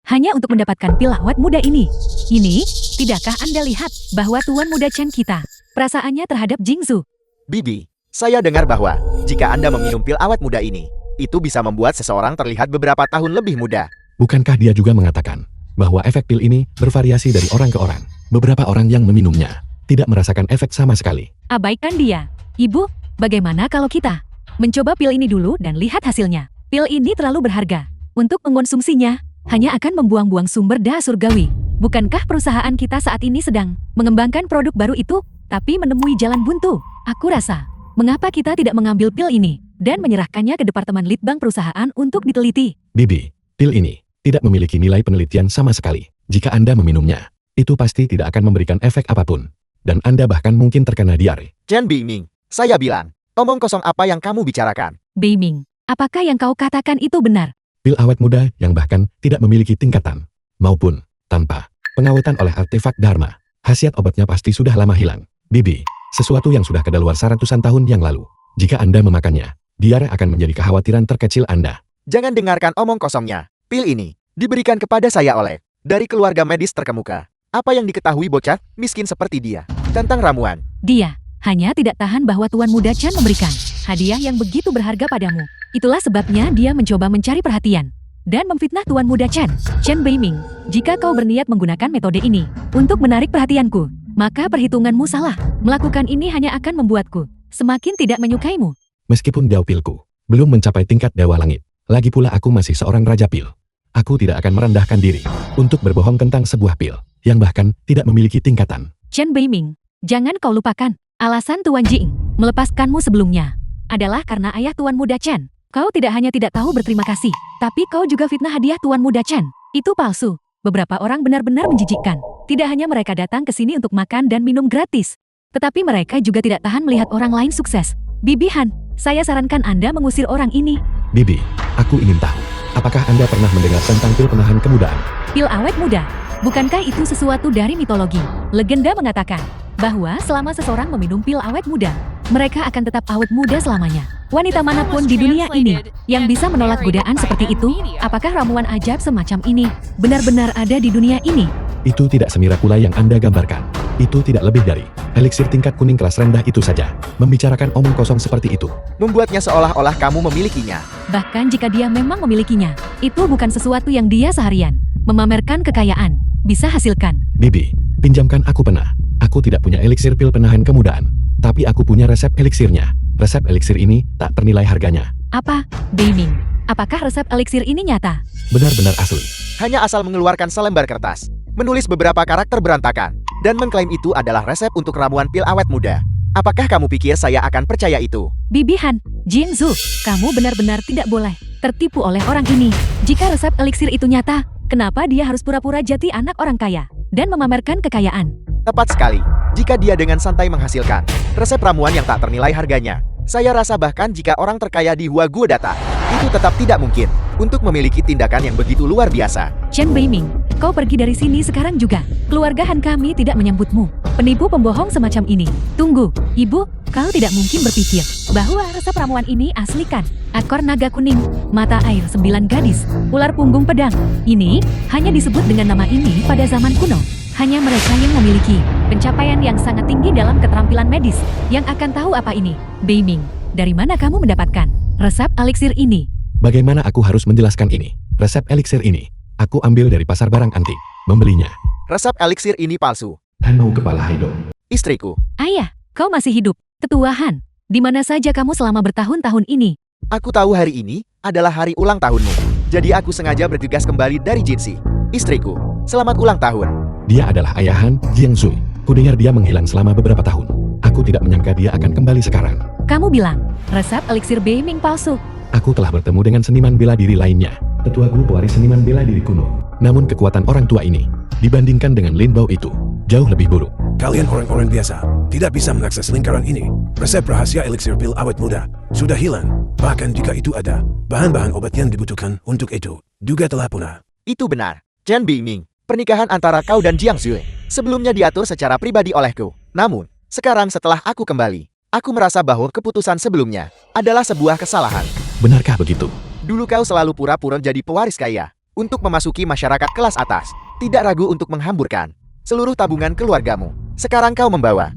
Speaker 2: hanya untuk mendapatkan pil awet muda ini. Ini, tidakkah Anda lihat bahwa Tuan muda Chen kita perasaannya terhadap Jingzu?
Speaker 4: Bibi, saya dengar bahwa jika Anda meminum pil awet muda ini, itu bisa membuat seseorang terlihat beberapa tahun lebih muda.
Speaker 1: Bukankah dia juga mengatakan bahwa efek pil ini bervariasi dari orang ke orang? Beberapa orang yang meminumnya tidak merasakan efek sama sekali.
Speaker 2: Abaikan dia. Ibu, bagaimana kalau kita mencoba pil ini dulu dan lihat hasilnya? Pil ini terlalu berharga. Untuk mengonsumsinya, hanya akan membuang-buang sumber daya surgawi. Bukankah perusahaan kita saat ini sedang mengembangkan produk baru itu, tapi menemui jalan buntu? Aku rasa, mengapa kita tidak mengambil pil ini dan menyerahkannya ke Departemen Litbang perusahaan untuk diteliti?
Speaker 1: Bibi, pil ini tidak memiliki nilai penelitian sama sekali. Jika Anda meminumnya, itu pasti tidak akan memberikan efek apapun. Dan Anda bahkan mungkin terkena diare.
Speaker 4: Chen Bingming, saya bilang, omong kosong apa yang kamu bicarakan?
Speaker 2: Beiming, apakah yang kau katakan itu benar?
Speaker 1: Pil awet muda yang bahkan tidak memiliki tingkatan, maupun tanpa pengawetan oleh artefak Dharma. Khasiat obatnya pasti sudah lama hilang. Bibi, sesuatu yang sudah kadaluarsa ratusan tahun yang lalu. Jika Anda memakannya, diare akan menjadi kekhawatiran terkecil Anda.
Speaker 4: Jangan dengarkan omong kosongnya. Pil ini diberikan kepada saya oleh dari keluarga medis terkemuka. Apa yang diketahui bocah miskin seperti dia tentang ramuan?
Speaker 2: Dia hanya tidak tahan bahwa Tuan Muda Chen memberikan hadiah yang begitu berharga padamu. Itulah sebabnya dia mencoba mencari perhatian dan memfitnah Tuan Muda Chen. Chen Beiming, jika kau berniat menggunakan metode ini untuk menarik perhatianku, maka perhitunganmu salah. Melakukan ini hanya akan membuatku semakin tidak menyukaimu.
Speaker 1: Meskipun Dao Pilku belum mencapai tingkat Dewa Langit, lagi pula aku masih seorang Raja Pil. Aku tidak akan merendahkan diri untuk berbohong tentang sebuah pil yang bahkan tidak memiliki tingkatan.
Speaker 2: Chen Beiming, jangan kau lupakan alasan Tuan Jing melepaskanmu sebelumnya. adalah karena ayah Tuan Muda Chen. Kau tidak hanya tidak tahu berterima kasih, tapi kau juga fitnah hadiah Tuan Muda Chen. Itu palsu. Beberapa orang benar-benar menjijikkan. Tidak hanya mereka datang ke sini untuk makan dan minum gratis, tetapi mereka juga tidak tahan melihat orang lain sukses. Bibi Han, saya sarankan Anda mengusir orang ini.
Speaker 1: Bibi, aku ingin tahu, apakah Anda pernah mendengar tentang pil penahan kemudaan?
Speaker 2: Pil awet muda. Bukankah itu sesuatu dari mitologi? Legenda mengatakan bahwa selama seseorang meminum pil awet muda, mereka akan tetap awet muda selamanya. Wanita manapun di dunia ini yang bisa menolak godaan seperti itu, apakah ramuan ajaib semacam ini benar-benar ada di dunia ini?
Speaker 1: Itu tidak semirakula yang Anda gambarkan. Itu tidak lebih dari eliksir tingkat kuning kelas rendah itu saja. Membicarakan omong kosong seperti itu.
Speaker 4: Membuatnya seolah-olah kamu memilikinya.
Speaker 2: Bahkan jika dia memang memilikinya, itu bukan sesuatu yang dia seharian memamerkan kekayaan bisa hasilkan.
Speaker 1: Bibi, pinjamkan aku pena. Aku tidak punya eliksir pil penahan kemudaan, tapi aku punya resep eliksirnya. Resep eliksir ini tak ternilai harganya.
Speaker 2: Apa? Beiming, apakah resep eliksir ini nyata?
Speaker 1: Benar-benar asli.
Speaker 4: Hanya asal mengeluarkan selembar kertas, menulis beberapa karakter berantakan, dan mengklaim itu adalah resep untuk ramuan pil awet muda. Apakah kamu pikir saya akan percaya itu?
Speaker 2: Bibi Han, Jin Zhu, kamu benar-benar tidak boleh tertipu oleh orang ini. Jika resep eliksir itu nyata, kenapa dia harus pura-pura jadi anak orang kaya dan memamerkan kekayaan?
Speaker 4: Tepat sekali. Jika dia dengan santai menghasilkan resep ramuan yang tak ternilai harganya, saya rasa bahkan jika orang terkaya di Huaguo datang, itu tetap tidak mungkin untuk memiliki tindakan yang begitu luar biasa.
Speaker 2: Chen Beiming, kau pergi dari sini sekarang juga. Keluarga Han kami tidak menyambutmu. Penipu pembohong semacam ini. Tunggu, ibu, kau tidak mungkin berpikir bahwa resep ramuan ini asli kan? Akor naga kuning, mata air 9 gadis, ular punggung pedang. Ini hanya disebut dengan nama ini pada zaman kuno. Hanya mereka yang memiliki pencapaian yang sangat tinggi dalam keterampilan medis yang akan tahu apa ini. Beiming, dari mana kamu mendapatkan resep eliksir ini?
Speaker 1: Bagaimana aku harus menjelaskan ini? Resep eliksir ini, aku ambil dari pasar barang antik. Membelinya.
Speaker 4: Resep eliksir ini palsu.
Speaker 1: Hanau kepala Haido.
Speaker 4: Istriku,
Speaker 2: Ayah, kau masih hidup. Tetua Han, di mana saja kamu selama bertahun-tahun ini?
Speaker 4: aku tahu hari ini adalah hari ulang tahunmu. Jadi aku sengaja bergegas kembali dari Jinxi. Istriku, selamat ulang tahun.
Speaker 1: Dia adalah ayahan Jiangzui. Kudengar dia menghilang selama beberapa tahun. Aku tidak menyangka dia akan kembali sekarang.
Speaker 2: Kamu bilang, resep eliksir Beiming palsu.
Speaker 1: Aku telah bertemu dengan seniman bela diri lainnya. Tetua guru pewaris seniman bela diri kuno. Namun kekuatan orang tua ini, dibandingkan dengan Lin Bao itu, jauh lebih buruk.
Speaker 3: Kalian orang-orang biasa, tidak bisa mengakses lingkaran ini. Resep rahasia eliksir pil awet muda sudah hilang. Bahkan jika itu ada, bahan-bahan obat yang dibutuhkan untuk itu juga telah punah.
Speaker 4: Itu benar. Chen Beiming, pernikahan antara kau dan Jiang Zui sebelumnya diatur secara pribadi olehku. Namun, sekarang setelah aku kembali, aku merasa bahwa keputusan sebelumnya adalah sebuah kesalahan.
Speaker 1: Benarkah begitu?
Speaker 4: Dulu kau selalu pura-pura jadi pewaris kaya untuk memasuki masyarakat kelas atas, tidak ragu untuk menghamburkan seluruh tabungan keluargamu. Sekarang kau membawa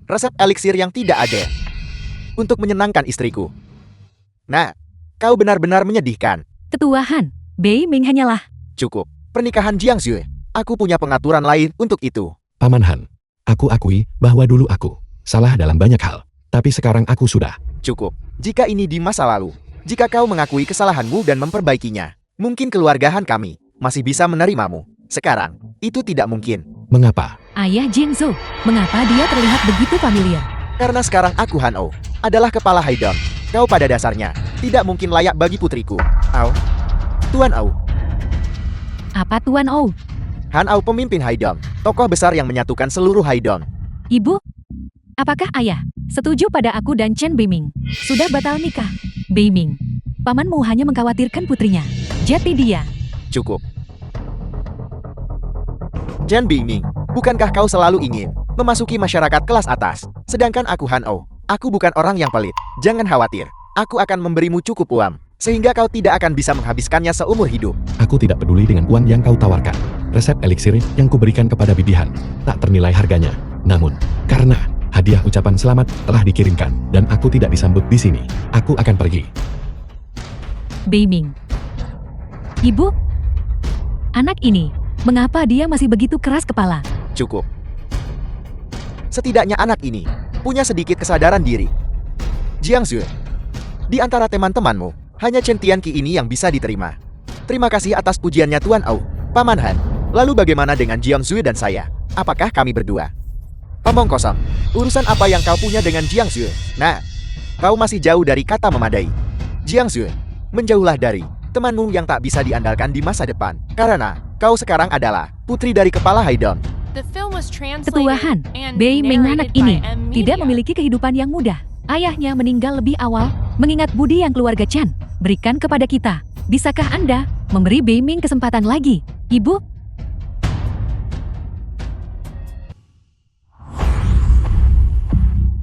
Speaker 4: resep eliksir yang tidak ada untuk menyenangkan istriku. Nah, kau benar-benar menyedihkan.
Speaker 2: Tetua Han, Beiming hanyalah...
Speaker 4: Cukup. Pernikahan Jiang Zui, aku punya pengaturan lain untuk itu.
Speaker 1: Paman Han, aku akui bahwa dulu aku salah dalam banyak hal. Tapi sekarang aku sudah.
Speaker 4: Cukup. Jika ini di masa lalu, jika kau mengakui kesalahanmu dan memperbaikinya, mungkin keluarga Han kami masih bisa menerimamu. Sekarang, itu tidak mungkin.
Speaker 1: Mengapa?
Speaker 2: Ayah Jingzhou, mengapa dia terlihat begitu familiar?
Speaker 4: Karena sekarang aku Han O adalah kepala Haidong. Kau pada dasarnya tidak mungkin layak bagi putriku. Au. Tuan Au.
Speaker 2: Apa Tuan Ou?
Speaker 4: Han Au pemimpin Haidong, tokoh besar yang menyatukan seluruh Haidong.
Speaker 2: Ibu? Apakah ayah setuju pada aku dan Chen Beiming sudah batal nikah? Beiming, pamanmu hanya mengkhawatirkan putrinya. Jadi dia.
Speaker 4: Cukup. Chen Beiming, bukankah kau selalu ingin memasuki masyarakat kelas atas? Sedangkan aku Han O, aku bukan orang yang pelit. Jangan khawatir, aku akan memberimu cukup uang, sehingga kau tidak akan bisa menghabiskannya seumur hidup.
Speaker 1: Aku tidak peduli dengan uang yang kau tawarkan. Resep eliksir yang kuberikan kepada Bibi Han tak ternilai harganya. Namun, karena hadiah ucapan selamat telah dikirimkan dan aku tidak disambut di sini, aku akan pergi.
Speaker 2: Beiming. Ibu? Anak ini, mengapa dia masih begitu keras kepala?
Speaker 4: Cukup. Setidaknya anak ini punya sedikit kesadaran diri. Jiang Zui, di antara teman-temanmu, hanya Chen Tianqi ini yang bisa diterima. Terima kasih atas pujiannya Tuan Au, Paman Han. Lalu bagaimana dengan Jiang Zui dan saya? Apakah kami berdua? Omong kosong. Urusan apa yang kau punya dengan Jiang Zui? Nah, kau masih jauh dari kata memadai. Jiangxun, menjauhlah dari temanmu yang tak bisa diandalkan di masa depan. Karena kau sekarang adalah putri dari kepala Haidong.
Speaker 5: The film was translated
Speaker 2: Ketuahan,
Speaker 5: and
Speaker 2: Bei Ming anak
Speaker 5: narrated by
Speaker 2: ini
Speaker 5: M
Speaker 2: tidak
Speaker 5: Media.
Speaker 2: memiliki kehidupan yang mudah. Ayahnya meninggal lebih awal, mengingat budi yang keluarga Chen berikan kepada kita. Bisakah Anda memberi Bei Ming kesempatan lagi, Ibu?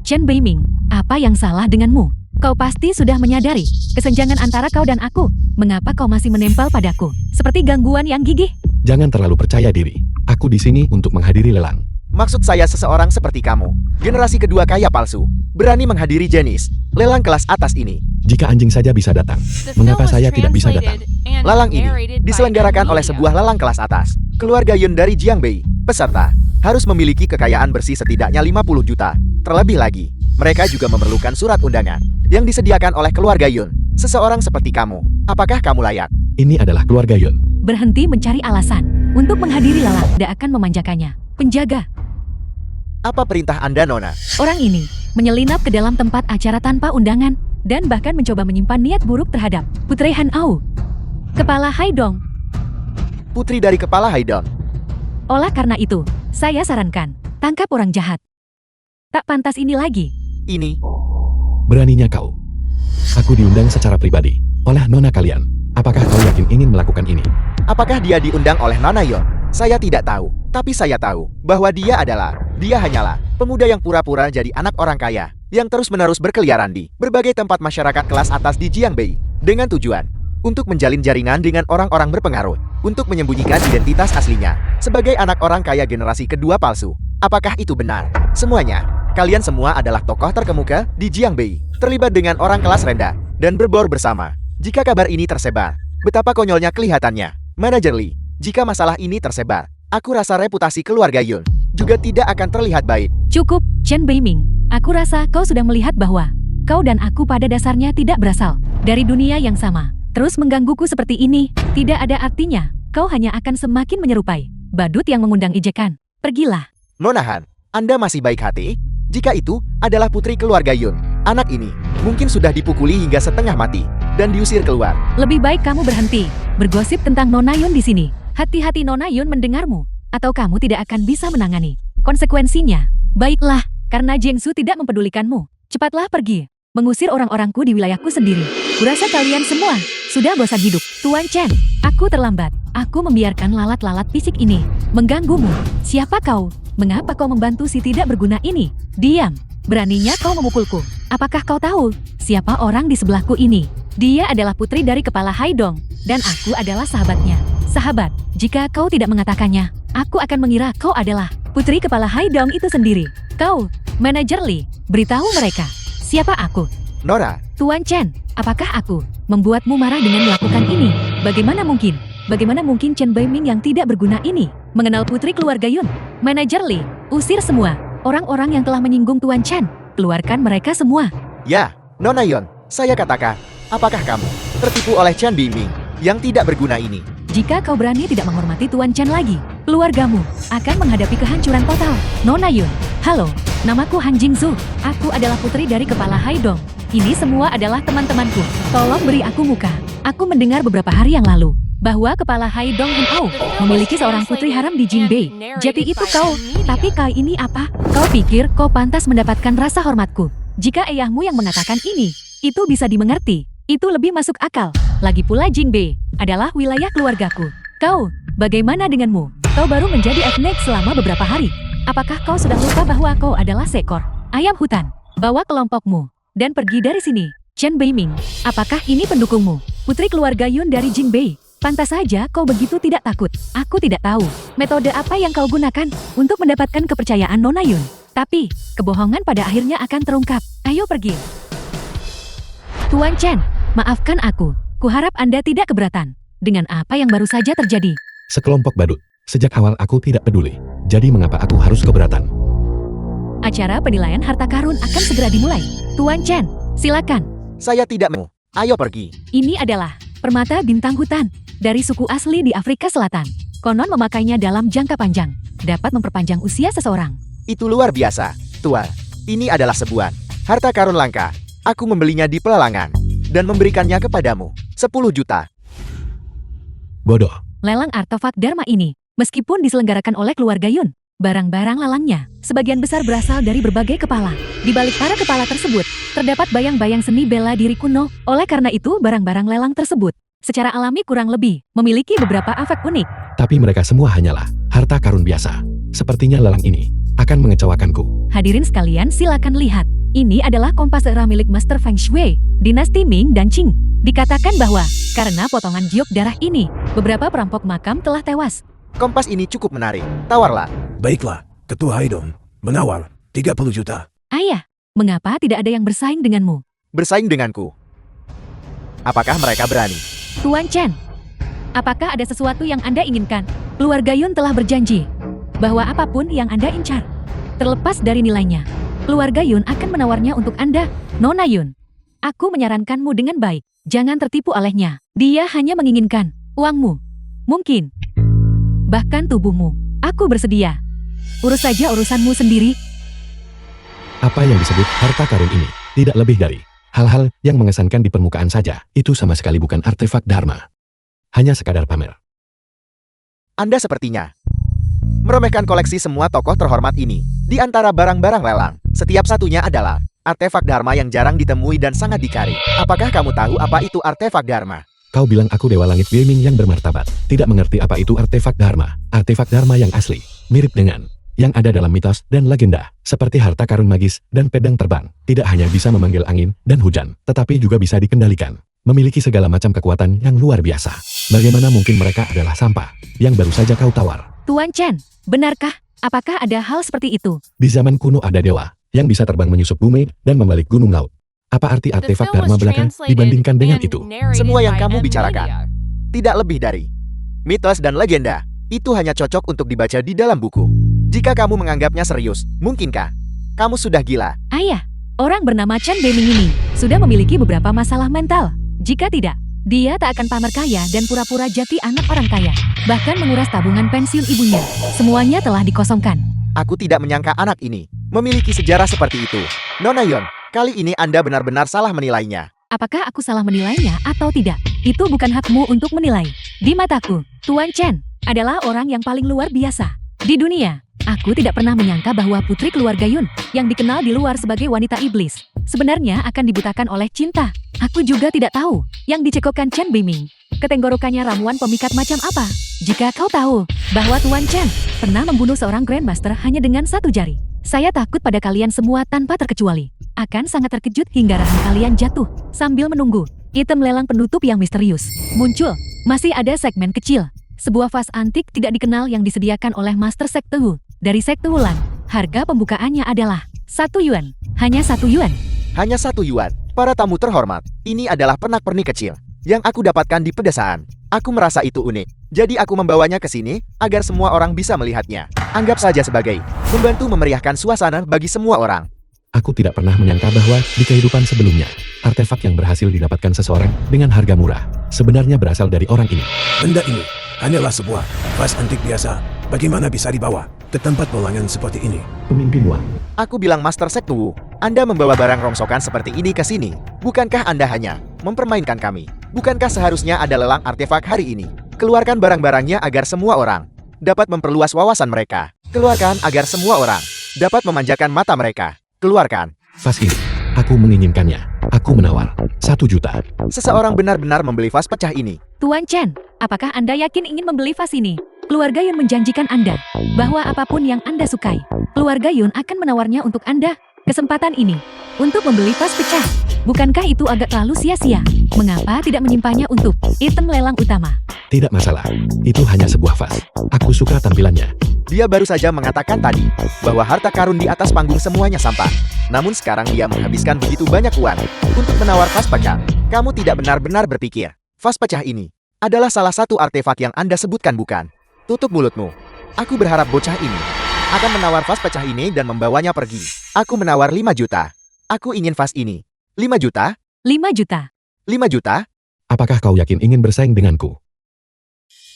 Speaker 2: Chen Bei Ming, apa yang salah denganmu? Kau pasti sudah menyadari kesenjangan antara kau dan aku. Mengapa kau masih menempel padaku? Seperti gangguan yang gigih.
Speaker 1: Jangan terlalu percaya diri. Aku di sini untuk menghadiri lelang.
Speaker 4: Maksud saya seseorang seperti kamu, generasi kedua kaya palsu, berani menghadiri jenis lelang kelas atas ini.
Speaker 1: Jika anjing saja bisa datang,
Speaker 5: The film
Speaker 1: mengapa
Speaker 5: was
Speaker 1: saya tidak bisa datang?
Speaker 5: translated and
Speaker 4: Lelang ini
Speaker 5: narrated by
Speaker 4: diselenggarakan
Speaker 5: M
Speaker 4: oleh
Speaker 5: Media.
Speaker 4: sebuah lelang kelas atas. Keluarga Yun dari Jiangbei, peserta, harus memiliki kekayaan bersih setidaknya 50 juta. Terlebih lagi, mereka juga memerlukan surat undangan yang disediakan oleh keluarga Yun. Seseorang seperti kamu, apakah kamu layak?
Speaker 1: Ini adalah keluarga Yun.
Speaker 2: Berhenti mencari alasan untuk menghadiri lelang. Tidak akan memanjakannya. Penjaga,
Speaker 4: Apa perintah Anda, Nona?
Speaker 2: orang ini menyelinap ke dalam tempat acara tanpa undangan dan bahkan mencoba menyimpan niat buruk terhadap Putri Han Au, kepala Haidong.
Speaker 4: Putri dari kepala Haidong.
Speaker 2: Oleh karena itu, saya sarankan, tangkap orang jahat. Tak pantas ini lagi.
Speaker 4: Ini,
Speaker 1: Beraninya kau. Aku diundang secara pribadi oleh nona kalian. Apakah kau yakin ingin melakukan ini?
Speaker 4: apakah dia diundang oleh Nona Yon? Saya tidak tahu, tapi saya tahu bahwa dia hanyalah pemuda yang pura-pura jadi anak orang kaya, yang terus-menerus berkeliaran di berbagai tempat masyarakat kelas atas di Jiangbei, dengan tujuan untuk menjalin jaringan dengan orang-orang berpengaruh, untuk menyembunyikan identitas aslinya, sebagai anak orang kaya generasi kedua palsu. Apakah itu benar? Semuanya, kalian semua adalah tokoh terkemuka di Jiangbei, terlibat dengan orang kelas rendah, dan berbor bersama. Jika kabar ini tersebar, betapa konyolnya kelihatannya. Manajer Lee, jika masalah ini tersebar, aku rasa reputasi keluarga Yun juga tidak akan terlihat baik.
Speaker 2: Cukup, Chen Beiming. Aku rasa kau sudah melihat bahwa kau dan aku pada dasarnya tidak berasal dari dunia yang sama. Terus menggangguku seperti ini, tidak ada artinya. Kau hanya akan semakin menyerupai badut yang mengundang ejekan. Pergilah.
Speaker 4: Nona Han, Anda masih baik hati? Jika itu adalah putri keluarga Yun, anak ini mungkin sudah dipukuli hingga setengah mati dan diusir keluar.
Speaker 2: Lebih baik kamu berhenti bergosip tentang Nona Yun di sini. Hati-hati Nona Yun mendengarmu, atau kamu tidak akan bisa menangani konsekuensinya. Baiklah, karena Jiangsu tidak mempedulikanmu. Cepatlah pergi, mengusir orang-orangku di wilayahku sendiri. Kurasa kalian semua sudah bosan hidup. Tuan Chen, aku terlambat. Aku membiarkan lalat-lalat fisik ini mengganggumu. Siapa kau? Mengapa kau membantu si tidak berguna ini? Diam. Beraninya kau memukulku. Apakah kau tahu siapa orang di sebelahku ini? Dia adalah putri dari kepala Haidong, dan aku adalah sahabatnya. Sahabat, jika kau tidak mengatakannya, aku akan mengira kau adalah putri kepala Haidong itu sendiri. Kau, manajer Lee, beritahu mereka, siapa aku?
Speaker 4: Nora,
Speaker 2: Tuan Chen, apakah aku membuatmu marah dengan melakukan ini? Bagaimana mungkin? Bagaimana mungkin Chen Beiming yang tidak berguna ini mengenal putri keluarga Yun? Manajer Lee, usir semua orang-orang yang telah menyinggung Tuan Chen. Keluarkan mereka semua.
Speaker 4: ya, Nona Yon, saya katakan, apakah kamu tertipu oleh Chen Beiming yang tidak berguna ini?
Speaker 2: Jika kau berani tidak menghormati Tuan Chen lagi, keluargamu akan menghadapi kehancuran total. Nona Yun, halo, namaku Han Jingsu. Aku adalah putri dari kepala Haidong. Ini semua adalah teman-temanku. Tolong beri aku muka. Aku mendengar beberapa hari yang lalu bahwa kepala Haidong Han Au memiliki seorang putri haram di Jinbei. Jadi itu kau. Tapi kali ini apa? Kau pikir kau pantas mendapatkan rasa hormatku? Jika ayahmu yang mengatakan ini, itu bisa dimengerti. Itu lebih masuk akal. Lagi pula Jinbei adalah wilayah keluargaku. Kau, bagaimana denganmu? Kau baru menjadi etnik selama beberapa hari. Apakah kau sudah lupa bahwa kau adalah seekor ayam hutan? Bawa kelompokmu dan pergi dari sini. Chen Beiming, apakah ini pendukungmu? Putri keluarga Yun dari Jinbei. Pantas saja kau begitu tidak takut. Aku tidak tahu metode apa yang kau gunakan untuk mendapatkan kepercayaan Nona Yun. Tapi, kebohongan pada akhirnya akan terungkap. Ayo pergi. Tuan Chen, maafkan aku. Kuharap Anda tidak keberatan dengan apa yang baru saja terjadi.
Speaker 1: Sekelompok badut. Sejak awal aku tidak peduli. Jadi mengapa aku harus keberatan?
Speaker 2: Acara penilaian harta karun akan segera dimulai. Tuan Chen, silakan.
Speaker 4: Saya tidak mau. Ayo pergi.
Speaker 2: Ini adalah permata bintang hutan dari suku asli di Afrika Selatan. Konon memakainya dalam jangka panjang dapat memperpanjang usia seseorang.
Speaker 4: Itu luar biasa, Tua. Ini adalah sebuah harta karun langka Aku membelinya di pelelangan dan memberikannya kepadamu. 10 juta.
Speaker 1: Bodoh.
Speaker 2: Lelang artefak Dharma ini, meskipun diselenggarakan oleh keluarga Yun, barang-barang lelangnya sebagian besar berasal dari berbagai kepala. Di balik para kepala tersebut, terdapat bayang-bayang seni bela diri kuno. Oleh karena itu, barang-barang lelang tersebut secara alami kurang lebih memiliki beberapa efek unik.
Speaker 1: Tapi mereka semua hanyalah harta karun biasa. Sepertinya lelang ini akan mengecewakanku.
Speaker 2: Hadirin sekalian, silakan lihat. Ini adalah kompas era milik Master Feng Shui, dinasti Ming dan Qing. Dikatakan bahwa karena potongan giok darah ini, beberapa perampok makam telah tewas.
Speaker 4: Kompas ini cukup menarik. Tawarlah.
Speaker 3: Baiklah, Ketua Haidom. Menawar 30 juta.
Speaker 2: Ayah, mengapa tidak ada yang bersaing denganmu?
Speaker 4: Bersaing denganku. Apakah mereka berani?
Speaker 2: Tuan Chen, apakah ada sesuatu yang Anda inginkan? Keluarga Yun telah berjanji bahwa apapun yang Anda incar, terlepas dari nilainya, keluarga Yun akan menawarnya untuk Anda, Nona Yun. Aku menyarankanmu dengan baik, jangan tertipu olehnya. Dia hanya menginginkan uangmu, mungkin bahkan tubuhmu. Aku bersedia. Urus saja urusanmu sendiri.
Speaker 1: Apa yang disebut harta karun ini tidak lebih dari hal-hal yang mengesankan di permukaan saja. Itu sama sekali bukan artefak Dharma. Hanya sekadar pamer.
Speaker 4: Anda sepertinya meremehkan koleksi semua tokoh terhormat ini. Di antara barang-barang lelang, setiap satunya adalah artefak Dharma yang jarang ditemui dan sangat dicari. Apakah kamu tahu apa itu artefak Dharma?
Speaker 1: Kau bilang aku Dewa Langit Gaming yang bermartabat. Tidak mengerti apa itu artefak Dharma. Artefak Dharma yang asli, mirip dengan yang ada dalam mitos dan legenda, seperti harta karun magis dan pedang terbang. Tidak hanya bisa memanggil angin dan hujan, tetapi juga bisa dikendalikan. Memiliki segala macam kekuatan yang luar biasa. Bagaimana mungkin mereka adalah sampah yang baru saja kau tawar?
Speaker 2: Tuan Chen, benarkah? Apakah ada hal seperti itu?
Speaker 1: Di zaman kuno ada dewa yang bisa terbang menyusup bumi dan membalik gunung laut. Apa arti
Speaker 5: The
Speaker 1: artefak
Speaker 5: film
Speaker 1: Dharma
Speaker 5: was
Speaker 1: belaka
Speaker 5: translated
Speaker 1: dibandingkan dengan
Speaker 5: and
Speaker 1: itu?
Speaker 5: narrated
Speaker 4: Semua yang
Speaker 5: by
Speaker 4: kamu
Speaker 5: M.
Speaker 4: bicarakan
Speaker 5: Media.
Speaker 4: tidak lebih dari mitos dan legenda. Itu hanya cocok untuk dibaca di dalam buku. Jika kamu menganggapnya serius, mungkinkah kamu sudah gila?
Speaker 2: Ayah, orang bernama Chen Beiming ini sudah memiliki beberapa masalah mental. Jika tidak, dia tak akan pamer kaya dan pura-pura jati anak orang kaya. Bahkan menguras tabungan pensiun ibunya. Semuanya telah dikosongkan.
Speaker 4: Aku tidak menyangka anak ini memiliki sejarah seperti itu. Nona Yon, kali ini Anda benar-benar salah menilainya.
Speaker 2: Apakah aku salah menilainya atau tidak? Itu bukan hakmu untuk menilai. Di mataku, Tuan Chen adalah orang yang paling luar biasa di dunia. Aku tidak pernah menyangka bahwa putri keluarga Yun, yang dikenal di luar sebagai wanita iblis, sebenarnya akan dibutakan oleh cinta. Aku juga tidak tahu yang dicekokkan Chen Beiming. Ketenggorokannya ramuan pemikat macam apa? Jika kau tahu bahwa Tuan Chen pernah membunuh seorang Grandmaster hanya dengan satu jari, saya takut pada kalian semua tanpa terkecuali. Akan sangat terkejut hingga rahang kalian jatuh. Sambil menunggu item lelang penutup yang misterius muncul, masih ada segmen kecil. Sebuah vas antik tidak dikenal yang disediakan oleh Master Sekte Wu. Dari Sekte Wulan, harga pembukaannya adalah 1 yuan. Hanya 1 yuan.
Speaker 4: Hanya 1 yuan. Para tamu terhormat, ini adalah pernak-pernik kecil yang aku dapatkan di pedesaan. Aku merasa itu unik. Jadi aku membawanya ke sini agar semua orang bisa melihatnya. Anggap saja sebagai membantu memeriahkan suasana bagi semua orang.
Speaker 1: Aku tidak pernah menyangka bahwa di kehidupan sebelumnya, artefak yang berhasil didapatkan seseorang dengan harga murah sebenarnya berasal dari orang ini.
Speaker 3: Benda ini hanyalah sebuah vas antik biasa. Bagaimana bisa dibawa ke tempat pelelangan seperti ini?
Speaker 1: Pemimpin Wan,
Speaker 4: Aku bilang Master Sekte Wu, Anda membawa barang rongsokan seperti ini ke sini. Bukankah Anda hanya mempermainkan kami? Bukankah seharusnya ada lelang artefak hari ini? Keluarkan barang-barangnya agar semua orang dapat memperluas wawasan mereka. Keluarkan agar semua orang dapat memanjakan mata mereka. Keluarkan.
Speaker 1: vas ini, aku menginginkannya. Aku menawar 1 juta.
Speaker 4: Seseorang benar-benar membeli vas pecah ini.
Speaker 2: Tuan Chen, apakah Anda yakin ingin membeli vas ini? Keluarga Yun menjanjikan Anda bahwa apapun yang Anda sukai, keluarga Yun akan menawarnya untuk Anda. Kesempatan ini untuk membeli vas pecah. Bukankah itu agak terlalu sia-sia? Mengapa tidak menyimpannya untuk item lelang utama?
Speaker 1: Tidak masalah, itu hanya sebuah vas. Aku suka tampilannya.
Speaker 4: Dia baru saja mengatakan tadi bahwa harta karun di atas panggung semuanya sampah. Namun sekarang dia menghabiskan begitu banyak uang untuk menawar vas pecah. Kamu tidak benar-benar berpikir vas pecah ini adalah salah satu artefak yang Anda sebutkan, bukan? Tutup mulutmu. Aku berharap bocah ini akan menawar vas pecah ini dan membawanya pergi. Aku menawar 5 juta. Aku ingin vas ini. 5 juta?
Speaker 2: 5 juta.
Speaker 4: 5 juta?
Speaker 1: Apakah kau yakin ingin bersaing denganku?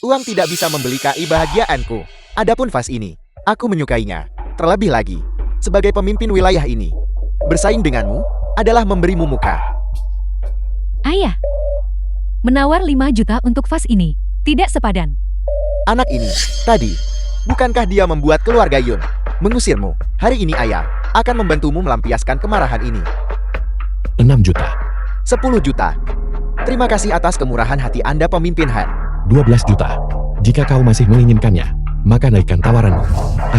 Speaker 4: Uang tidak bisa membeli kebahagiaanku. Adapun vas ini, aku menyukainya. Terlebih lagi, sebagai pemimpin wilayah ini, bersaing denganmu adalah memberimu muka.
Speaker 2: Ayah, menawar 5 juta untuk vas ini. Tidak sepadan.
Speaker 4: Anak ini, tadi, bukankah dia membuat keluarga Yun mengusirmu? Hari ini ayah akan membantumu melampiaskan kemarahan ini.
Speaker 1: 6 juta.
Speaker 4: 10 juta. Terima kasih atas kemurahan hati Anda pemimpin Han.
Speaker 1: 12 juta. Jika kau masih menginginkannya, maka naikkan tawaranmu.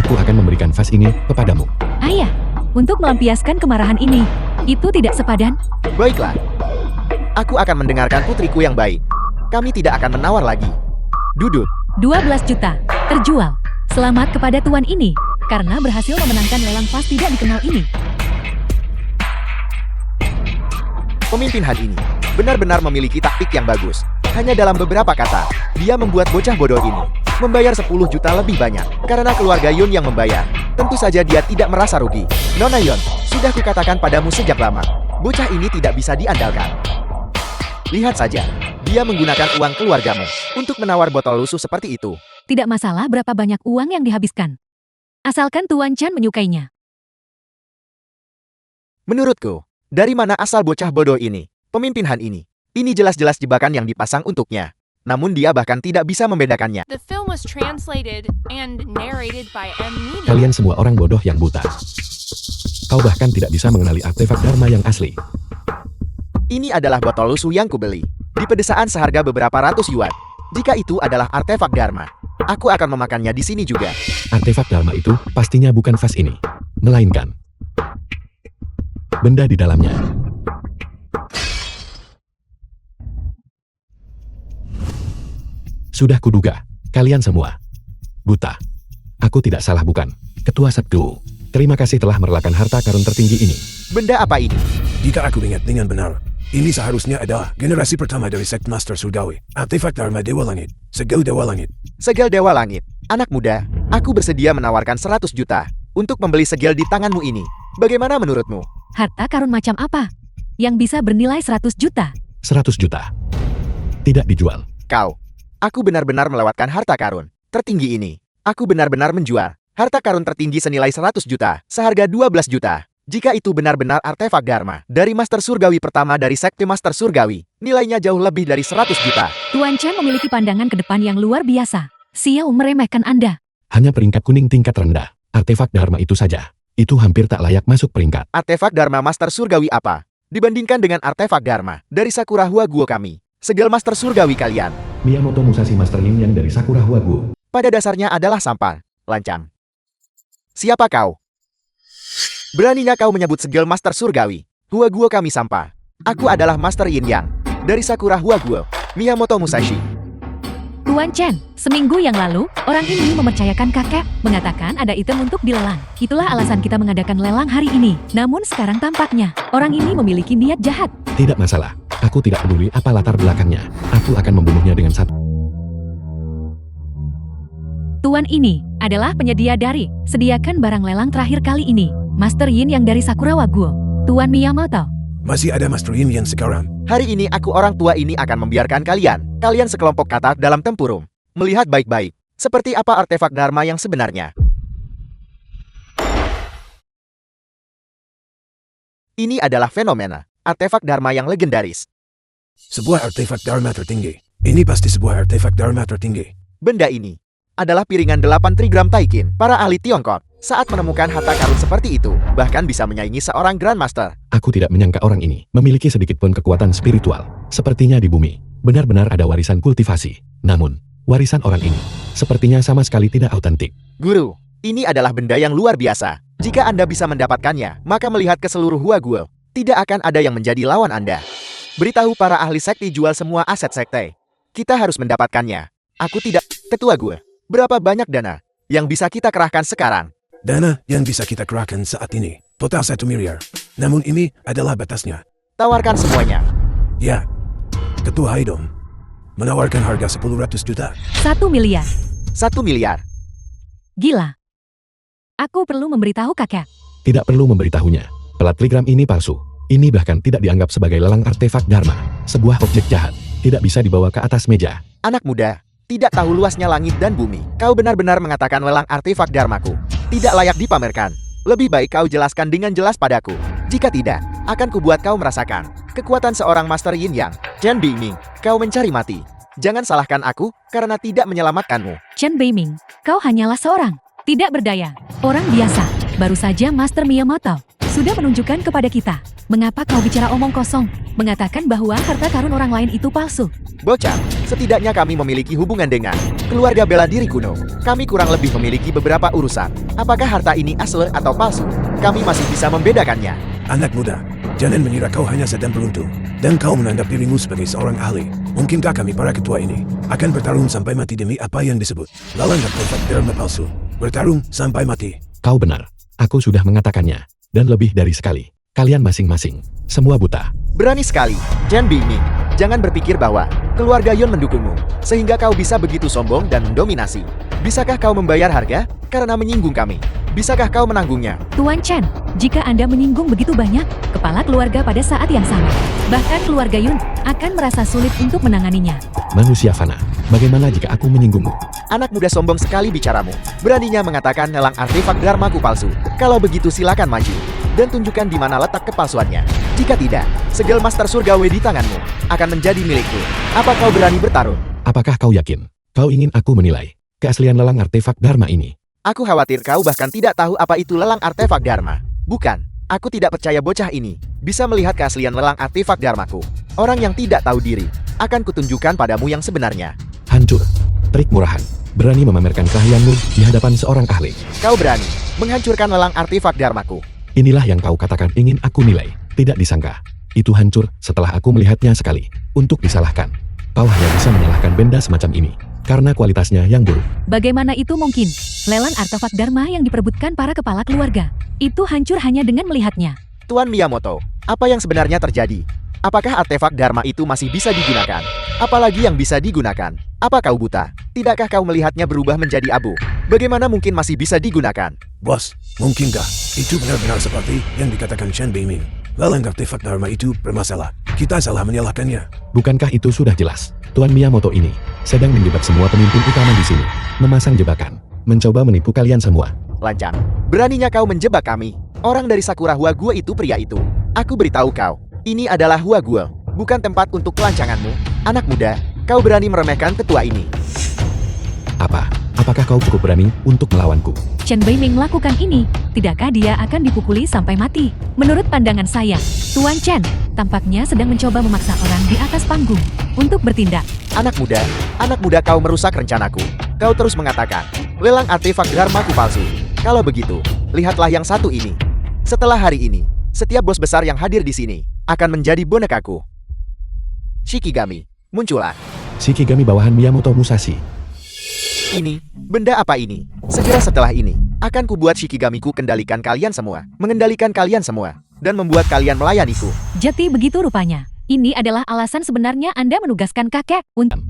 Speaker 1: Aku akan memberikan vas ini kepadamu.
Speaker 2: Ayah, untuk melampiaskan kemarahan ini, itu tidak sepadan.
Speaker 4: Baiklah. Aku akan mendengarkan putriku yang baik. Kami tidak akan menawar lagi. Duduk.
Speaker 2: 12 juta. Terjual. Selamat kepada tuan ini, karena berhasil memenangkan lelang vas tidak dikenal ini.
Speaker 4: Pemimpin Han ini benar-benar memiliki taktik yang bagus. Hanya dalam beberapa kata, dia membuat bocah bodoh ini membayar 10 juta lebih banyak karena keluarga Yun yang membayar. Tentu saja dia tidak merasa rugi. Nona Yun, sudah kukatakan padamu sejak lama, bocah ini tidak bisa diandalkan. Lihat saja, dia menggunakan uang keluargamu untuk menawar botol lusuh seperti itu.
Speaker 2: Tidak masalah berapa banyak uang yang dihabiskan. Asalkan Tuan Chan menyukainya.
Speaker 4: Menurutku, dari mana asal bocah bodoh ini, pemimpin Han ini? Ini jelas-jelas jebakan yang dipasang untuknya. Namun dia bahkan tidak bisa membedakannya.
Speaker 5: The film was translated and narrated by M. Meany.
Speaker 1: Kalian semua orang bodoh yang buta. Kau bahkan tidak bisa mengenali artefak Dharma yang asli.
Speaker 4: Ini adalah botol lusuh yang kubeli di pedesaan seharga beberapa ratus yuan. Jika itu adalah artefak Dharma, aku akan memakannya di sini juga.
Speaker 1: Artefak Dharma itu pastinya bukan vas ini, melainkan benda di dalamnya. Sudah kuduga, kalian semua buta. Aku tidak salah bukan, Ketua Sektu. Terima kasih telah merelakan harta karun tertinggi ini.
Speaker 4: Benda apa ini?
Speaker 3: Jika aku ingat dengan benar, ini seharusnya adalah generasi pertama dari Sekt Master Surgawi. Artefak Dharma Dewa Langit. Segel Dewa Langit.
Speaker 4: Segel Dewa Langit. Anak muda, aku bersedia menawarkan 100 juta untuk membeli segel di tanganmu ini. Bagaimana menurutmu?
Speaker 2: Harta karun macam apa yang bisa bernilai 100 juta?
Speaker 1: 100 juta. Tidak dijual.
Speaker 4: Kau. Aku benar-benar melewatkan harta karun tertinggi ini. Aku benar-benar menjual harta karun tertinggi senilai 100 juta, seharga 12 juta. Jika itu benar-benar artefak Dharma dari Master Surgawi pertama dari Sekte Master Surgawi, nilainya jauh lebih dari 100 juta.
Speaker 2: Tuan Chan memiliki pandangan ke depan yang luar biasa. Xiao meremehkan Anda.
Speaker 1: Hanya peringkat kuning tingkat rendah. Artefak Dharma itu saja. Itu hampir tak layak masuk peringkat.
Speaker 4: Artefak Dharma Master Surgawi apa? Dibandingkan dengan artefak Dharma dari Sakura Huaguo kami. Segel Master Surgawi kalian
Speaker 1: Miyamoto Musashi Master Yin yang dari Sakura Huaguo.
Speaker 4: pada dasarnya adalah sampah, lancang. Siapa kau? Beraninya kau menyebut segel Master Surgawi? Huaguo kami sampah. Aku adalah Master Yin Yang dari Sakura Huaguo, Miyamoto Musashi.
Speaker 2: Tuan Chen, seminggu yang lalu, orang ini mempercayakan kakek, mengatakan ada item untuk dilelang. Itulah alasan kita mengadakan lelang hari ini. Namun sekarang tampaknya, orang ini memiliki niat jahat.
Speaker 1: Tidak masalah. Aku tidak peduli apa latar belakangnya. Aku akan membunuhnya dengan satu.
Speaker 2: Tuan ini adalah penyedia dari sediakan barang lelang terakhir kali ini. Master Yin yang dari Sakura Huaguo. Tuan Miyamoto.
Speaker 3: Masih ada Master Yin yang sekarang.
Speaker 4: Hari ini aku orang tua ini akan membiarkan kalian sekelompok kata dalam tempurung, melihat baik-baik, seperti apa artefak Dharma yang sebenarnya. Ini adalah fenomena, artefak Dharma yang legendaris.
Speaker 3: Sebuah artefak Dharma tertinggi. Ini pasti sebuah artefak Dharma tertinggi.
Speaker 4: Benda ini adalah piringan 8 trigram Taikin. Para ahli Tiongkok saat menemukan harta karun seperti itu, bahkan bisa menyaingi seorang Grandmaster.
Speaker 1: Aku tidak menyangka orang ini memiliki sedikit pun kekuatan spiritual. Sepertinya di bumi, benar-benar ada warisan kultivasi. Namun, warisan orang ini sepertinya sama sekali tidak autentik.
Speaker 4: Guru, ini adalah benda yang luar biasa. Jika Anda bisa mendapatkannya, maka melihat ke seluruh Huaguo, tidak akan ada yang menjadi lawan Anda. Beritahu para ahli sekte jual semua aset sekte. Kita harus mendapatkannya. Aku tidak. Ketua gue, berapa banyak dana yang bisa kita kerahkan sekarang?
Speaker 3: Dana yang bisa kita kerahkan saat ini, total 1 miliar. Namun ini adalah batasnya.
Speaker 4: Tawarkan semuanya.
Speaker 3: Ya, Ketua Haidom menawarkan harga 100 juta.
Speaker 2: 1 miliar.
Speaker 4: 1 miliar.
Speaker 2: Gila. Aku perlu memberitahu kakek.
Speaker 1: Tidak perlu memberitahunya. Pelat trigram ini palsu. Ini bahkan tidak dianggap sebagai lelang artefak Dharma. Sebuah objek jahat. Tidak bisa dibawa ke atas meja.
Speaker 4: Anak muda, tidak tahu luasnya langit dan bumi. Kau benar-benar mengatakan lelang artefak Dharmaku tidak layak dipamerkan. Lebih baik kau jelaskan dengan jelas padaku. Jika tidak, Akan kubuat kau merasakan kekuatan seorang Master Yin Yang. Chen Bingming, kau mencari mati. Jangan salahkan aku karena tidak menyelamatkanmu.
Speaker 2: Chen Beiming, kau hanyalah seorang tidak berdaya, orang biasa. Baru saja Master Miyamoto sudah menunjukkan kepada kita. Mengapa kau bicara omong kosong, mengatakan bahwa harta karun orang lain itu palsu?
Speaker 4: Bocah, setidaknya kami memiliki hubungan dengan keluarga bela diri kuno. Kami kurang lebih memiliki beberapa urusan. Apakah harta ini asli atau palsu? Kami masih bisa membedakannya.
Speaker 3: Anak muda, jangan mengira kau hanya sedang beruntung. Dan kau menganggap dirimu sebagai seorang ahli. Mungkinkah kami para ketua ini akan bertarung sampai mati demi apa yang disebut lelang artefak Dharma palsu? Bertarung sampai mati.
Speaker 1: Kau benar. Aku sudah mengatakannya. Dan lebih dari sekali. Kalian masing-masing. Semua buta.
Speaker 4: Berani sekali, Chen Bingming. Jangan berpikir bahwa keluarga Yun mendukungmu, sehingga kau bisa begitu sombong dan mendominasi. Bisakah kau membayar harga karena menyinggung kami? Bisakah kau menanggungnya?
Speaker 2: Tuan Chen, jika Anda menyinggung begitu banyak kepala keluarga pada saat yang sama, bahkan keluarga Yun akan merasa sulit untuk menanganinya.
Speaker 1: Manusia fana. Bagaimana jika aku menyinggungmu?
Speaker 4: Anak muda sombong sekali bicaramu. Beraninya mengatakan lelang artefak Dharmaku palsu. Kalau begitu silakan maju dan tunjukkan di mana letak kepalsuannya. Jika tidak, segel Master Surgawi di tanganmu akan menjadi milikku. Apa kau berani bertarung?
Speaker 1: Apakah kau yakin? Kau ingin aku menilai keaslian lelang artefak Dharma ini?
Speaker 4: Aku khawatir kau bahkan tidak tahu apa itu lelang artefak Dharma. Bukan, aku tidak percaya bocah ini bisa melihat keaslian lelang artefak Dharmaku. Orang yang tidak tahu diri, akan kutunjukkan padamu yang sebenarnya.
Speaker 1: Hancur. Trik murahan. Berani memamerkan keahlianmu di hadapan seorang ahli.
Speaker 4: Kau berani menghancurkan lelang artefak Dharmaku.
Speaker 1: Inilah yang kau katakan ingin aku nilai. Tidak disangka. Itu hancur setelah aku melihatnya sekali. Untuk disalahkan. Kau hanya bisa menyalahkan benda semacam ini. Karena kualitasnya yang buruk.
Speaker 2: Bagaimana itu mungkin? Lelang artefak Dharma yang diperebutkan para kepala keluarga. Itu hancur hanya dengan melihatnya.
Speaker 4: Tuan Miyamoto, apa yang sebenarnya terjadi? Apakah artefak Dharma itu masih bisa digunakan? Apalagi yang bisa digunakan? Apa kau buta? Tidakkah kau melihatnya berubah menjadi abu? Bagaimana mungkin masih bisa digunakan?
Speaker 3: Bos, mungkinkah itu benar-benar seperti yang dikatakan Chen Beiming? Lelang artefak Dharma itu bermasalah. Kita salah menyalahkannya.
Speaker 1: Bukankah itu sudah jelas? Tuan Miyamoto ini sedang menjebak semua pemimpin utama di sini. Memasang jebakan. Mencoba menipu kalian semua.
Speaker 4: Lancang. Beraninya kau menjebak kami. Orang dari Sakura Hua Gua itu pria itu. Aku beritahu kau. Ini adalah Hua Gua. Bukan tempat untuk kelancanganmu. Anak muda, kau berani meremehkan ketua ini.
Speaker 1: Apa? Apakah kau cukup berani untuk melawanku?
Speaker 2: Chen Beiming melakukan ini, tidakkah dia akan dipukuli sampai mati? Menurut pandangan saya, Tuan Chen tampaknya sedang mencoba memaksa orang di atas panggung untuk bertindak.
Speaker 4: Anak muda kau merusak rencanaku. Kau terus mengatakan, lelang artefak Dharmaku palsu. Kalau begitu, lihatlah yang satu ini. Setelah hari ini, setiap bos besar yang hadir di sini akan menjadi bonekaku. Shikigami, muncullah.
Speaker 1: Shikigami bawahan Miyamoto Musashi.
Speaker 4: Ini, benda apa ini? Segera setelah ini, akan kubuat Shikigamiku kendalikan kalian semua, mengendalikan kalian semua, dan membuat kalian melayaniku.
Speaker 2: Jadi begitu rupanya. Ini adalah alasan sebenarnya Anda menugaskan kakek untuk...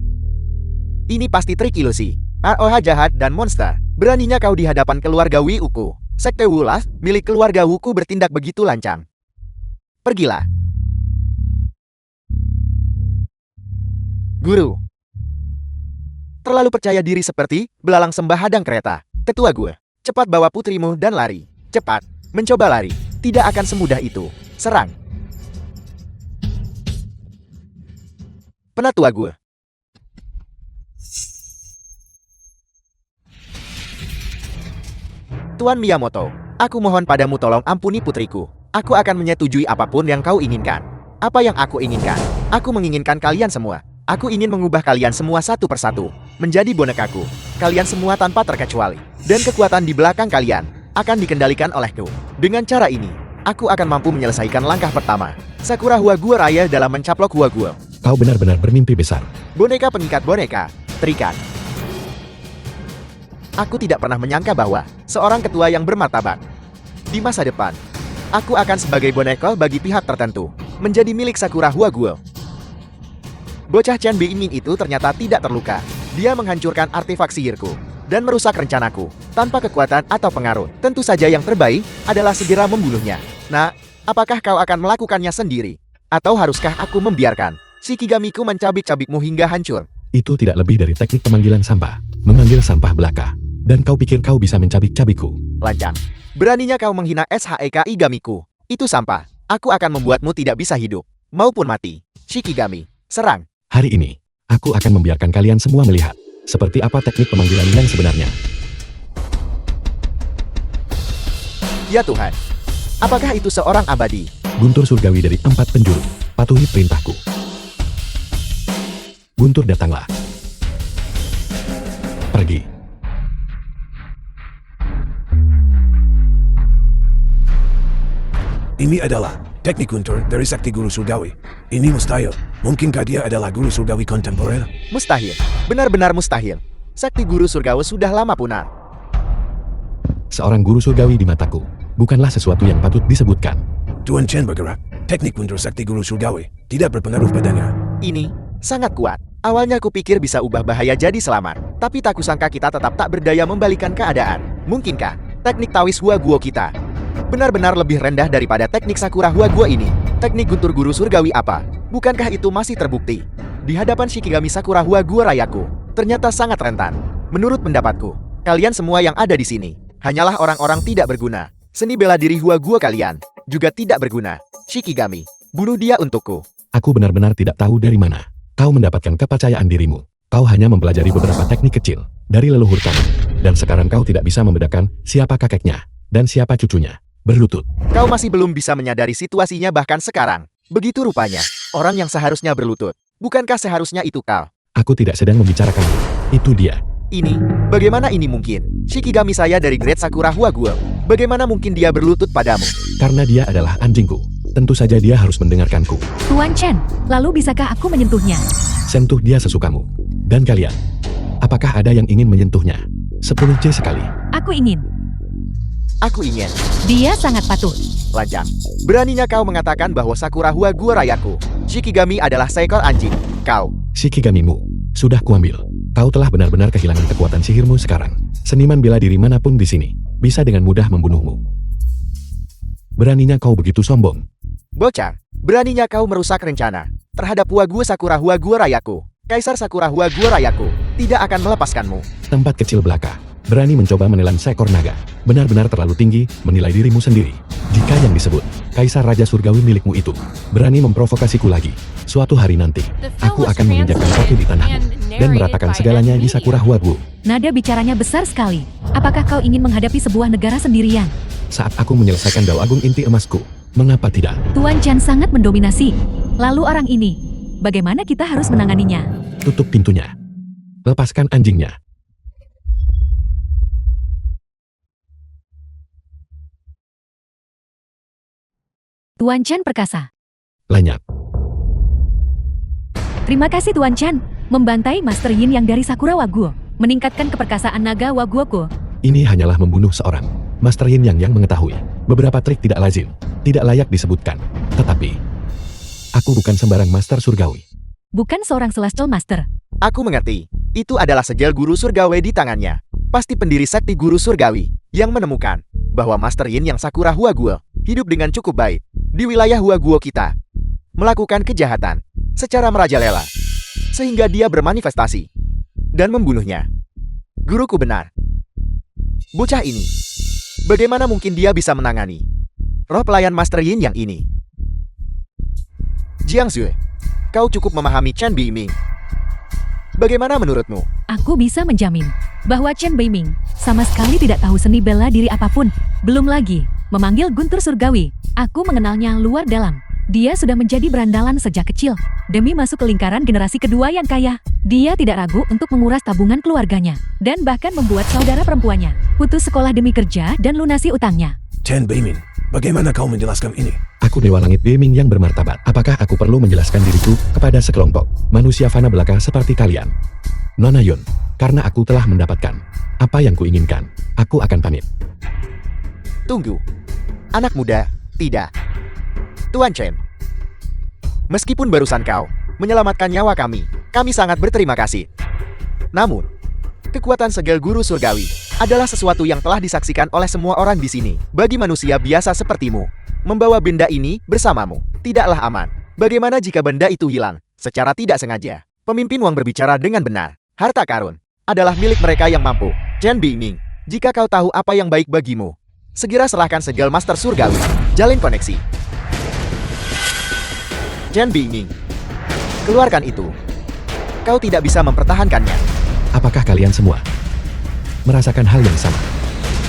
Speaker 4: Ini pasti trik ilusi. ROH jahat dan monster. Beraninya kau di hadapan keluarga Wi Uku. Sekte Wulas, milik keluarga Wuku bertindak begitu lancang. Pergilah. Guru. Terlalu percaya diri seperti belalang sembah hadang kereta. Tetua gue, cepat bawa putrimu dan lari. Cepat, mencoba lari. Tidak akan semudah itu. Serang. Penatua gue. Tuan Miyamoto, aku mohon padamu tolong ampuni putriku. Aku akan menyetujui apapun yang kau inginkan. Apa yang aku inginkan? Aku menginginkan kalian semua. Aku ingin mengubah kalian semua satu persatu menjadi bonekaku. Kalian semua tanpa terkecuali. Dan kekuatan di belakang kalian akan dikendalikan olehku. Dengan cara ini, aku akan mampu menyelesaikan langkah pertama. Sakura Hua Gua Raya dalam mencaplok Hua Gua.
Speaker 1: Kau benar-benar bermimpi besar.
Speaker 4: Boneka pengikat boneka, terikat. Aku tidak pernah menyangka bahwa seorang ketua yang bermartabat di masa depan, aku akan sebagai boneka bagi pihak tertentu, menjadi milik Sakura Hua Gua. Bocah Chen Beiming itu ternyata tidak terluka. Dia menghancurkan artefak sihirku dan merusak rencanaku tanpa kekuatan atau pengaruh. Tentu saja yang terbaik adalah segera membunuhnya. Nah, apakah kau akan melakukannya sendiri? Atau haruskah aku membiarkan Shikigamiku mencabik-cabikmu hingga hancur?
Speaker 1: Itu tidak lebih dari teknik pemanggilan sampah. Memanggil sampah belaka. Dan kau pikir kau bisa mencabik-cabikku?
Speaker 4: Lancang. Beraninya kau menghina SHEK Igamiku. Itu sampah. Aku akan membuatmu tidak bisa hidup, maupun mati. Shikigami, serang.
Speaker 1: Hari ini, aku akan membiarkan kalian semua melihat seperti apa teknik pemanggilan yang sebenarnya.
Speaker 4: Ya Tuhan. Apakah itu seorang abadi?
Speaker 1: Guntur surgawi dari 4 penjuru, patuhi perintahku. Guntur datanglah. Pergi.
Speaker 3: Ini adalah teknik Guntur dari Sakti Guru Surgawi. Ini mustahil. Mungkinkah dia adalah guru surgawi kontemporer?
Speaker 4: Mustahil. Benar-benar mustahil. Sakti Guru Surgawi sudah lama punah.
Speaker 1: Seorang guru surgawi di mataku bukanlah sesuatu yang patut disebutkan.
Speaker 3: Tuan Chen bergerak. Teknik Guntur Sakti Guru Surgawi tidak berpengaruh padanya.
Speaker 4: Ini sangat kuat. Awalnya kupikir bisa ubah bahaya jadi selamat. Tapi tak kusangka kita tetap tak berdaya membalikan keadaan. Mungkinkah teknik Tawis Hua Guo kita benar-benar lebih rendah daripada teknik Sakura Hua Guo ini? Teknik Guntur Guru Surgawi apa? Bukankah itu masih terbukti di hadapan Shikigami Sakura Hua Guo Rayaku? Ternyata sangat rentan. Menurut pendapatku, kalian semua yang ada di sini hanyalah orang-orang tidak berguna. Seni bela diri Hua Guo kalian juga tidak berguna. Shikigami, bunuh dia untukku.
Speaker 1: Aku benar-benar tidak tahu dari mana kau mendapatkan kepercayaan dirimu. Kau hanya mempelajari beberapa teknik kecil dari leluhur kamu. Dan sekarang kau tidak bisa membedakan siapa kakeknya dan siapa cucunya. Berlutut.
Speaker 4: Kau masih belum bisa menyadari situasinya bahkan sekarang. Begitu rupanya, orang yang seharusnya berlutut. Bukankah seharusnya itu kau?
Speaker 1: Aku tidak sedang membicarakanmu. Itu dia.
Speaker 4: Ini, bagaimana ini mungkin? Shikigami saya dari Great Sakura Hua Guo. Bagaimana mungkin dia berlutut padamu?
Speaker 1: Karena dia adalah anjingku. Tentu saja dia harus mendengarkanku.
Speaker 2: Tuan Chen, lalu bisakah aku menyentuhnya?
Speaker 1: Sentuh dia sesukamu. Dan kalian, apakah ada yang ingin menyentuhnya? 10C sekali.
Speaker 2: Aku ingin.
Speaker 4: Aku ingin.
Speaker 2: Dia sangat patuh.
Speaker 4: Lajang. Beraninya kau mengatakan bahwa Sakura Hua Guo Rayaku, Shikigami adalah seekor anjing. Kau.
Speaker 1: Shikigamimu sudah kuambil. Kau telah benar-benar kehilangan kekuatan sihirmu sekarang. Seniman bela diri manapun di sini bisa dengan mudah membunuhmu. Beraninya kau begitu sombong.
Speaker 4: Bocah, beraninya kau merusak rencana terhadap Hua Guo Sakura Hua Guo Rayaku. Kaisar Sakura Hua Guo Rayaku tidak akan melepaskanmu.
Speaker 1: Tempat kecil belaka. Berani mencoba menelan seekor naga. Benar-benar terlalu tinggi menilai dirimu sendiri. Jika yang disebut Kaisar Raja Surgawi milikmu itu berani memprovokasiku lagi, suatu hari nanti aku akan menginjakkan kaki di tanahmu dan meratakan segalanya di Sakura Hua Guo.
Speaker 2: Nada bicaranya besar sekali. Apakah kau ingin menghadapi sebuah negara sendirian?
Speaker 1: Saat aku menyelesaikan dao agung inti emasku, mengapa tidak?
Speaker 2: Tuan Chen sangat mendominasi. Lalu orang ini, bagaimana kita harus menanganinya?
Speaker 1: Tutup pintunya. Lepaskan anjingnya.
Speaker 2: Tuan Chen perkasa.
Speaker 1: Lenyap.
Speaker 2: Terima kasih Tuan Chen. Membantai Master Yin yang dari Sakura Hua Guo. Meningkatkan keperkasaan naga Hua Guo.
Speaker 1: Ini hanyalah membunuh seorang. Master Yin yang mengetahui beberapa trik tidak lazim, tidak layak disebutkan. Tetapi, aku bukan sembarang Master Surgawi.
Speaker 2: Bukan seorang Celestial Master.
Speaker 4: Aku mengerti. Itu adalah segel guru surgawi di tangannya. Pasti pendiri Sakti Guru Surgawi yang menemukan bahwa Master Yin yang Sakura Hua Guo hidup dengan cukup baik di wilayah Hua Guo kita, melakukan kejahatan secara merajalela sehingga dia bermanifestasi dan membunuhnya. Guruku benar. Bocah ini, bagaimana mungkin dia bisa menangani roh pelayan Master Yin yang ini? Jiang Zue, kau cukup memahami Chen Beiming. Bagaimana menurutmu?
Speaker 2: Aku bisa menjamin bahwa Chen Beiming sama sekali tidak tahu seni bela diri apapun. Belum lagi memanggil Guntur Surgawi. Aku mengenalnya luar dalam. Dia sudah menjadi berandalan sejak kecil. Demi masuk ke lingkaran generasi kedua yang kaya, dia tidak ragu untuk menguras tabungan keluarganya. Dan bahkan membuat saudara perempuannya putus sekolah demi kerja dan lunasi utangnya.
Speaker 3: Chen Beiming, bagaimana kau menjelaskan ini?
Speaker 1: Aku Dewa Langit Beiming yang bermartabat. Apakah aku perlu menjelaskan diriku kepada sekelompok manusia fana belaka seperti kalian? Nona Yun, karena aku telah mendapatkan apa yang kuinginkan, aku akan pamit.
Speaker 4: Tunggu. Anak muda, tidak. Tuan Chen. Meskipun barusan kau menyelamatkan nyawa kami sangat berterima kasih. Namun, kekuatan segel guru surgawi adalah sesuatu yang telah disaksikan oleh semua orang di sini. Bagi manusia biasa sepertimu, membawa benda ini bersamamu tidaklah aman. Bagaimana jika benda itu hilang secara tidak sengaja? Pemimpin Wang berbicara dengan benar. Harta karun adalah milik mereka yang mampu. Chen Beiming, jika kau tahu apa yang baik bagimu, segera serahkan segel Master Surgawi. Jalin koneksi. Chen Binging. Keluarkan itu. Kau tidak bisa mempertahankannya.
Speaker 1: Apakah kalian semua merasakan hal yang sama?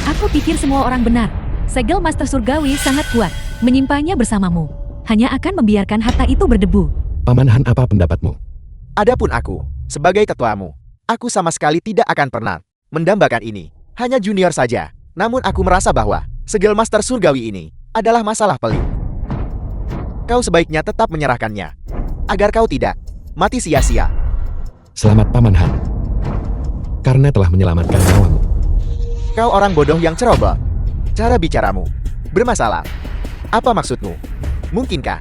Speaker 2: Aku pikir semua orang benar. Segel Master Surgawi sangat kuat. Menyimpannya bersamamu. Hanya akan membiarkan harta itu berdebu.
Speaker 1: Paman Han, apa pendapatmu?
Speaker 4: Adapun aku, sebagai ketuamu, aku sama sekali tidak akan pernah mendambakan ini. Hanya junior saja. Namun aku merasa bahwa segel Master Surgawi ini adalah masalah pelik. Kau sebaiknya tetap menyerahkannya, agar kau tidak mati sia-sia.
Speaker 1: Selamat Paman Han, karena telah menyelamatkan nyawamu.
Speaker 4: Kau orang bodoh yang ceroboh. Cara bicaramu bermasalah. Apa maksudmu? Mungkinkah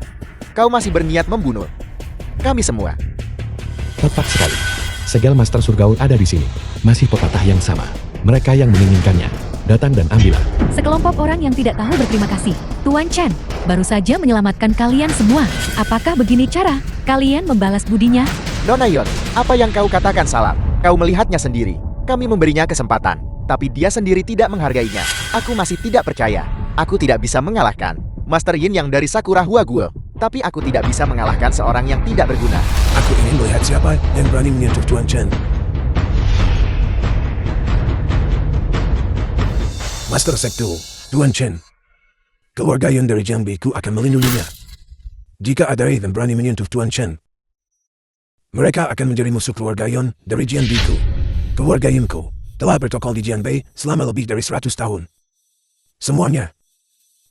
Speaker 4: kau masih berniat membunuh kami semua?
Speaker 1: Tepat sekali. Segel Master Surgawi ada di sini. Masih pepatah yang sama. Mereka yang menginginkannya, datang dan ambillah.
Speaker 2: Sekelompok orang yang tidak tahu berterima kasih. Tuan Chen, baru saja menyelamatkan kalian semua. Apakah begini cara kalian membalas budinya?
Speaker 4: Nona Yon, apa yang kau katakan salah. Kau melihatnya sendiri. Kami memberinya kesempatan, tapi dia sendiri tidak menghargainya. Aku masih tidak percaya. Aku tidak bisa mengalahkan Master Yin yang dari Sakura Huaguo. Tapi aku tidak bisa mengalahkan seorang yang tidak berguna.
Speaker 3: Aku ingin melihat siapa yang berani menyentuh Tuan Chen. Master Sektul, Tuan Chen. Keluarga Yun dari Jiangbi ku akan melindunginya. Jika ada yang berani menyentuh Tuan Chen, mereka akan menjadi musuh keluarga Yun dari Jiangbi ku. Keluarga Yun ku telah bertokol di Jiangbi selama lebih dari 100 tahun. Semuanya.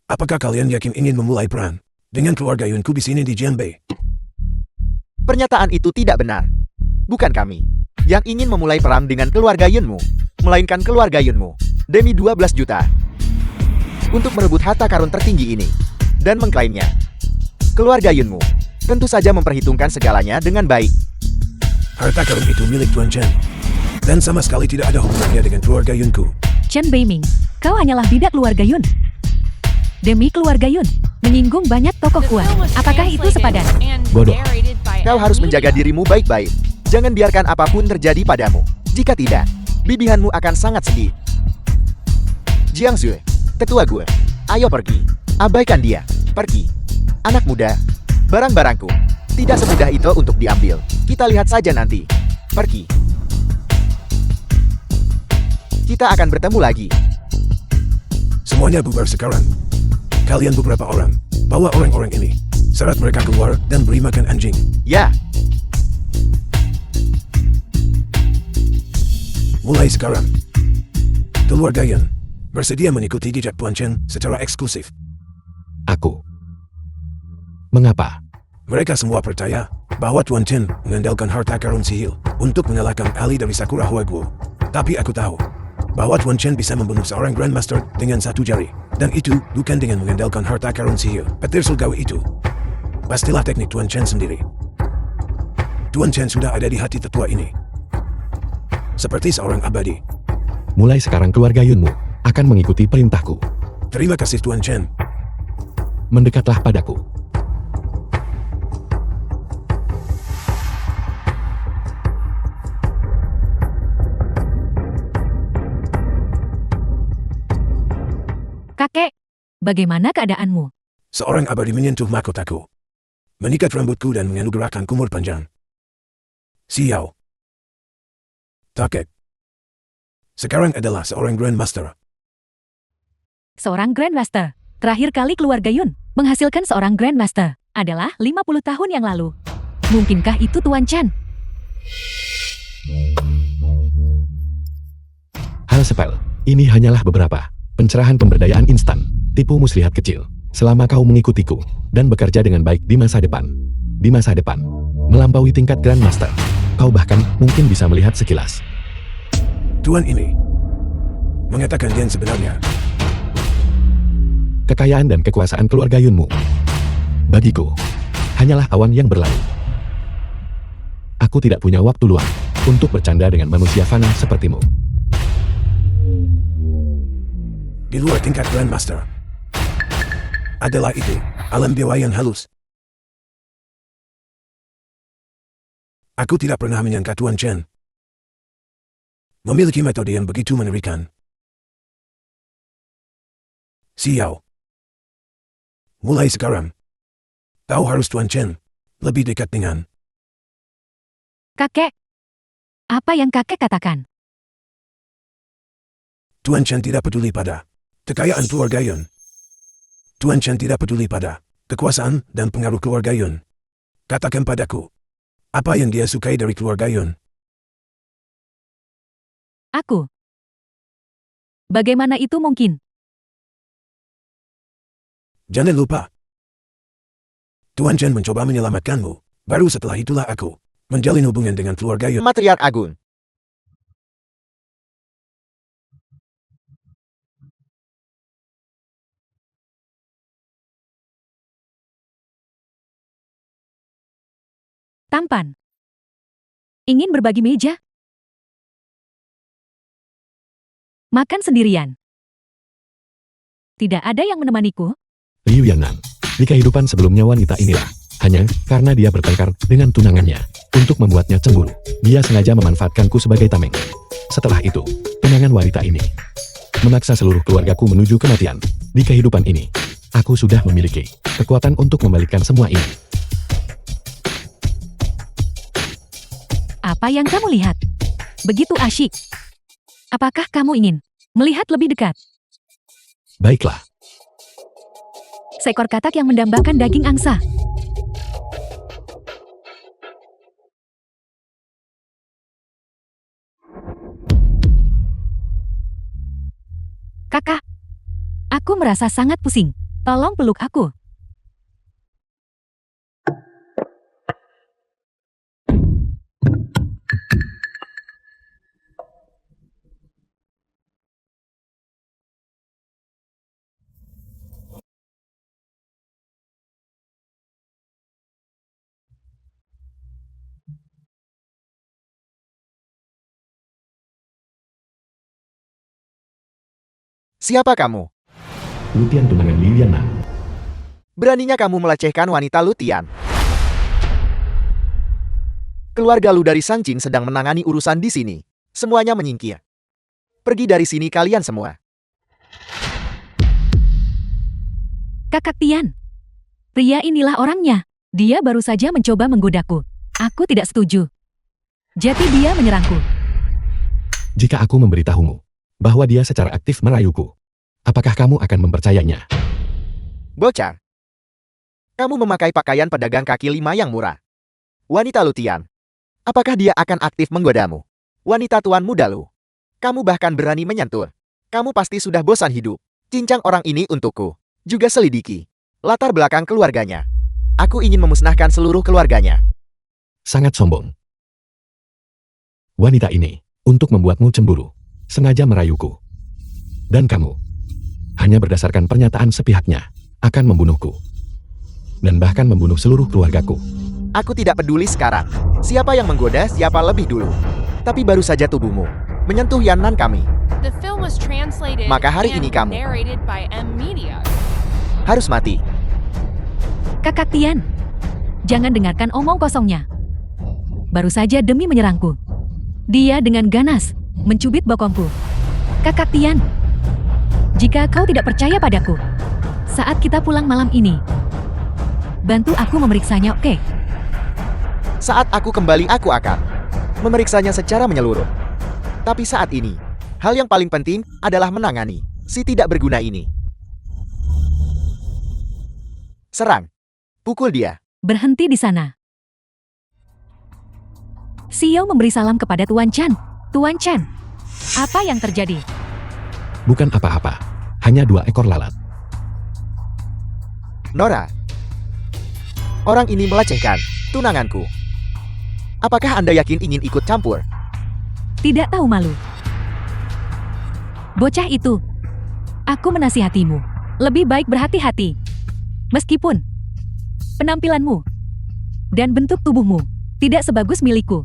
Speaker 3: Apakah kalian yakin ingin memulai perang dengan keluarga Yun ku di sini di Jiangbi?
Speaker 4: Pernyataan itu tidak benar. Bukan kami yang ingin memulai perang dengan keluarga Yunmu, melainkan keluarga Yunmu demi 12 juta untuk merebut harta karun tertinggi ini dan mengklaimnya. Keluarga Yunmu tentu saja memperhitungkan segalanya dengan baik.
Speaker 3: Harta karun itu milik Tuan Chen, dan sama sekali tidak ada hubungannya dengan keluarga Yunku.
Speaker 2: Chen Beiming, kau hanyalah bidak keluarga Yun. Demi keluarga Yun, menyinggung banyak tokoh
Speaker 5: The
Speaker 2: kuat.
Speaker 5: film was
Speaker 2: Apakah itu
Speaker 5: translated
Speaker 2: sepadan?
Speaker 5: and
Speaker 1: Bodoh.
Speaker 5: narrated by
Speaker 4: Kau harus
Speaker 5: M.
Speaker 4: menjaga
Speaker 5: Media.
Speaker 4: dirimu baik-baik. Jangan biarkan apapun terjadi padamu. Jika tidak, bibihanmu akan sangat sedih. Jiangsu, tetua gue, ayo pergi. Abaikan dia. Pergi. Anak muda, barang-barangku tidak semudah itu untuk diambil. Kita lihat saja nanti. Pergi. Kita akan bertemu lagi.
Speaker 3: Semuanya bubar sekarang. Kalian beberapa orang, bawa orang-orang ini. Seret mereka keluar dan beri makan anjing.
Speaker 4: Ya,
Speaker 3: Mulai sekarang. Keluarga Yun bersedia mengikuti jejak Tuan Chen secara eksklusif.
Speaker 1: Aku. Mengapa?
Speaker 3: Mereka semua percaya bahwa Tuan Chen mengandalkan harta karun sihir untuk mengalahkan ahli dari Sakura Huaguo. Tapi aku tahu bahwa Tuan Chen bisa membunuh seorang Grandmaster dengan satu jari. Dan itu bukan dengan mengandalkan harta karun sihir. Petir surgawi itu pastilah teknik Tuan Chen sendiri. Tuan Chen sudah ada di hati tetua ini, seperti seorang abadi.
Speaker 1: Mulai sekarang keluarga Yunmu akan mengikuti perintahku.
Speaker 3: Terima kasih Tuan Chen.
Speaker 1: Mendekatlah padaku.
Speaker 2: Kakek, bagaimana keadaanmu?
Speaker 3: Seorang abadi menyentuh mahkotaku, mengikat rambutku dan menganugerahkan umur panjang. Sial. Kakek. Sekarang adalah seorang Grandmaster.
Speaker 2: Seorang Grandmaster. Terakhir kali keluarga Yun menghasilkan seorang Grandmaster adalah 50 tahun yang lalu. Mungkinkah itu Tuan Chen?
Speaker 1: Hal sepele, ini hanyalah beberapa pencerahan pemberdayaan instan, tipu muslihat kecil. Selama kau mengikutiku dan bekerja dengan baik di masa depan, melampaui tingkat Grandmaster, kau bahkan mungkin bisa melihat sekilas.
Speaker 3: Tuan ini mengatakan yang sebenarnya.
Speaker 1: Kekayaan dan kekuasaan keluarga Yunmu bagiku hanyalah awan yang berlalu. Aku tidak punya waktu luang untuk bercanda dengan manusia fana sepertimu.
Speaker 3: Di luar tingkat Grandmaster adalah itu alam dewa yang halus. Aku tidak pernah menyangka Tuan Chen memiliki metode yang begitu mengerikan. Sial. Mulai sekarang, kau harus Tuan Chen lebih dekat dengan
Speaker 2: Kakek. Apa yang kakek katakan?
Speaker 3: Tuan Chen tidak peduli pada kekayaan keluarga Yun. Tuan Chen tidak peduli pada kekuasaan dan pengaruh keluarga Yun. Katakan padaku, apa yang dia sukai dari keluarga Yun?
Speaker 2: Aku. Bagaimana itu mungkin?
Speaker 3: Jangan lupa, Tuan Chen mencoba menyelamatkanmu. Baru setelah itulah aku menjalin hubungan dengan keluarga Yun.
Speaker 4: Matriark Agung.
Speaker 2: Tampan. Ingin berbagi meja? Makan sendirian. Tidak ada yang menemaniku?
Speaker 1: Liu Yannan. Di kehidupan sebelumnya wanita inilah. Hanya karena dia bertengkar dengan tunangannya. Untuk membuatnya cemburu, dia sengaja memanfaatkanku sebagai tameng. Setelah itu, tunangan wanita ini memaksa seluruh keluargaku menuju kematian. Di kehidupan ini, aku sudah memiliki kekuatan untuk membalikkan semua ini.
Speaker 2: Apa yang kamu lihat? Begitu asyik. Apakah kamu ingin melihat lebih dekat?
Speaker 1: Baiklah.
Speaker 2: Seekor katak yang mendambakan daging angsa. Kakak, aku merasa sangat pusing. Tolong peluk aku.
Speaker 4: Siapa kamu?
Speaker 1: Lutian tunangan Liu Yannan.
Speaker 4: Beraninya kamu melecehkan wanita Lutian. Keluarga Lu dari Sang Jin sedang menangani urusan di sini. Semuanya menyingkir. Pergi dari sini kalian semua.
Speaker 2: Kakak Tian. Pria inilah orangnya. Dia baru saja mencoba menggodaku. Aku tidak setuju. Jadi dia menyerangku.
Speaker 1: Jika aku memberitahumu bahwa dia secara aktif merayuku, apakah kamu akan mempercayainya?
Speaker 4: Bocah. Kamu memakai pakaian pedagang kaki lima yang murah. Wanita Lutian. Apakah dia akan aktif menggodamu? Wanita tuan muda Lu. Kamu bahkan berani menyentuh. Kamu pasti sudah bosan hidup. Cincang orang ini untukku. Juga selidiki latar belakang keluarganya. Aku ingin memusnahkan seluruh keluarganya.
Speaker 1: Sangat sombong. Wanita ini, untuk membuatmu cemburu, sengaja merayuku. Dan kamu, hanya berdasarkan pernyataan sepihaknya, akan membunuhku. Dan bahkan membunuh seluruh keluargaku.
Speaker 4: Aku tidak peduli sekarang. Siapa yang menggoda siapa lebih dulu. Tapi baru saja tubuhmu menyentuh Yannan kami.
Speaker 5: The film was translated
Speaker 4: Maka hari
Speaker 5: and
Speaker 4: ini kamu
Speaker 5: narrated by M Media.
Speaker 4: harus mati.
Speaker 2: Kakak Tian. Jangan dengarkan omong kosongnya. Baru saja demi menyerangku. Dia dengan ganas mencubit bokongku. Kakak Tian. Jika kau tidak percaya padaku, saat kita pulang malam ini, bantu aku memeriksanya, oke?
Speaker 4: Saat aku kembali aku akan memeriksanya secara menyeluruh. Tapi saat ini, hal yang paling penting adalah menangani si tidak berguna ini. Serang. Pukul dia.
Speaker 2: Berhenti di sana. Xiao memberi salam kepada Tuan Chan. Tuan Chan, apa yang terjadi?
Speaker 1: Bukan apa-apa, hanya 2 ekor lalat.
Speaker 4: Nora. Orang ini melecehkan tunanganku. Apakah Anda yakin ingin ikut campur?
Speaker 2: Tidak tahu malu. Bocah itu. Aku menasihatimu. Lebih baik berhati-hati. Meskipun penampilanmu dan bentuk tubuhmu tidak sebagus milikku,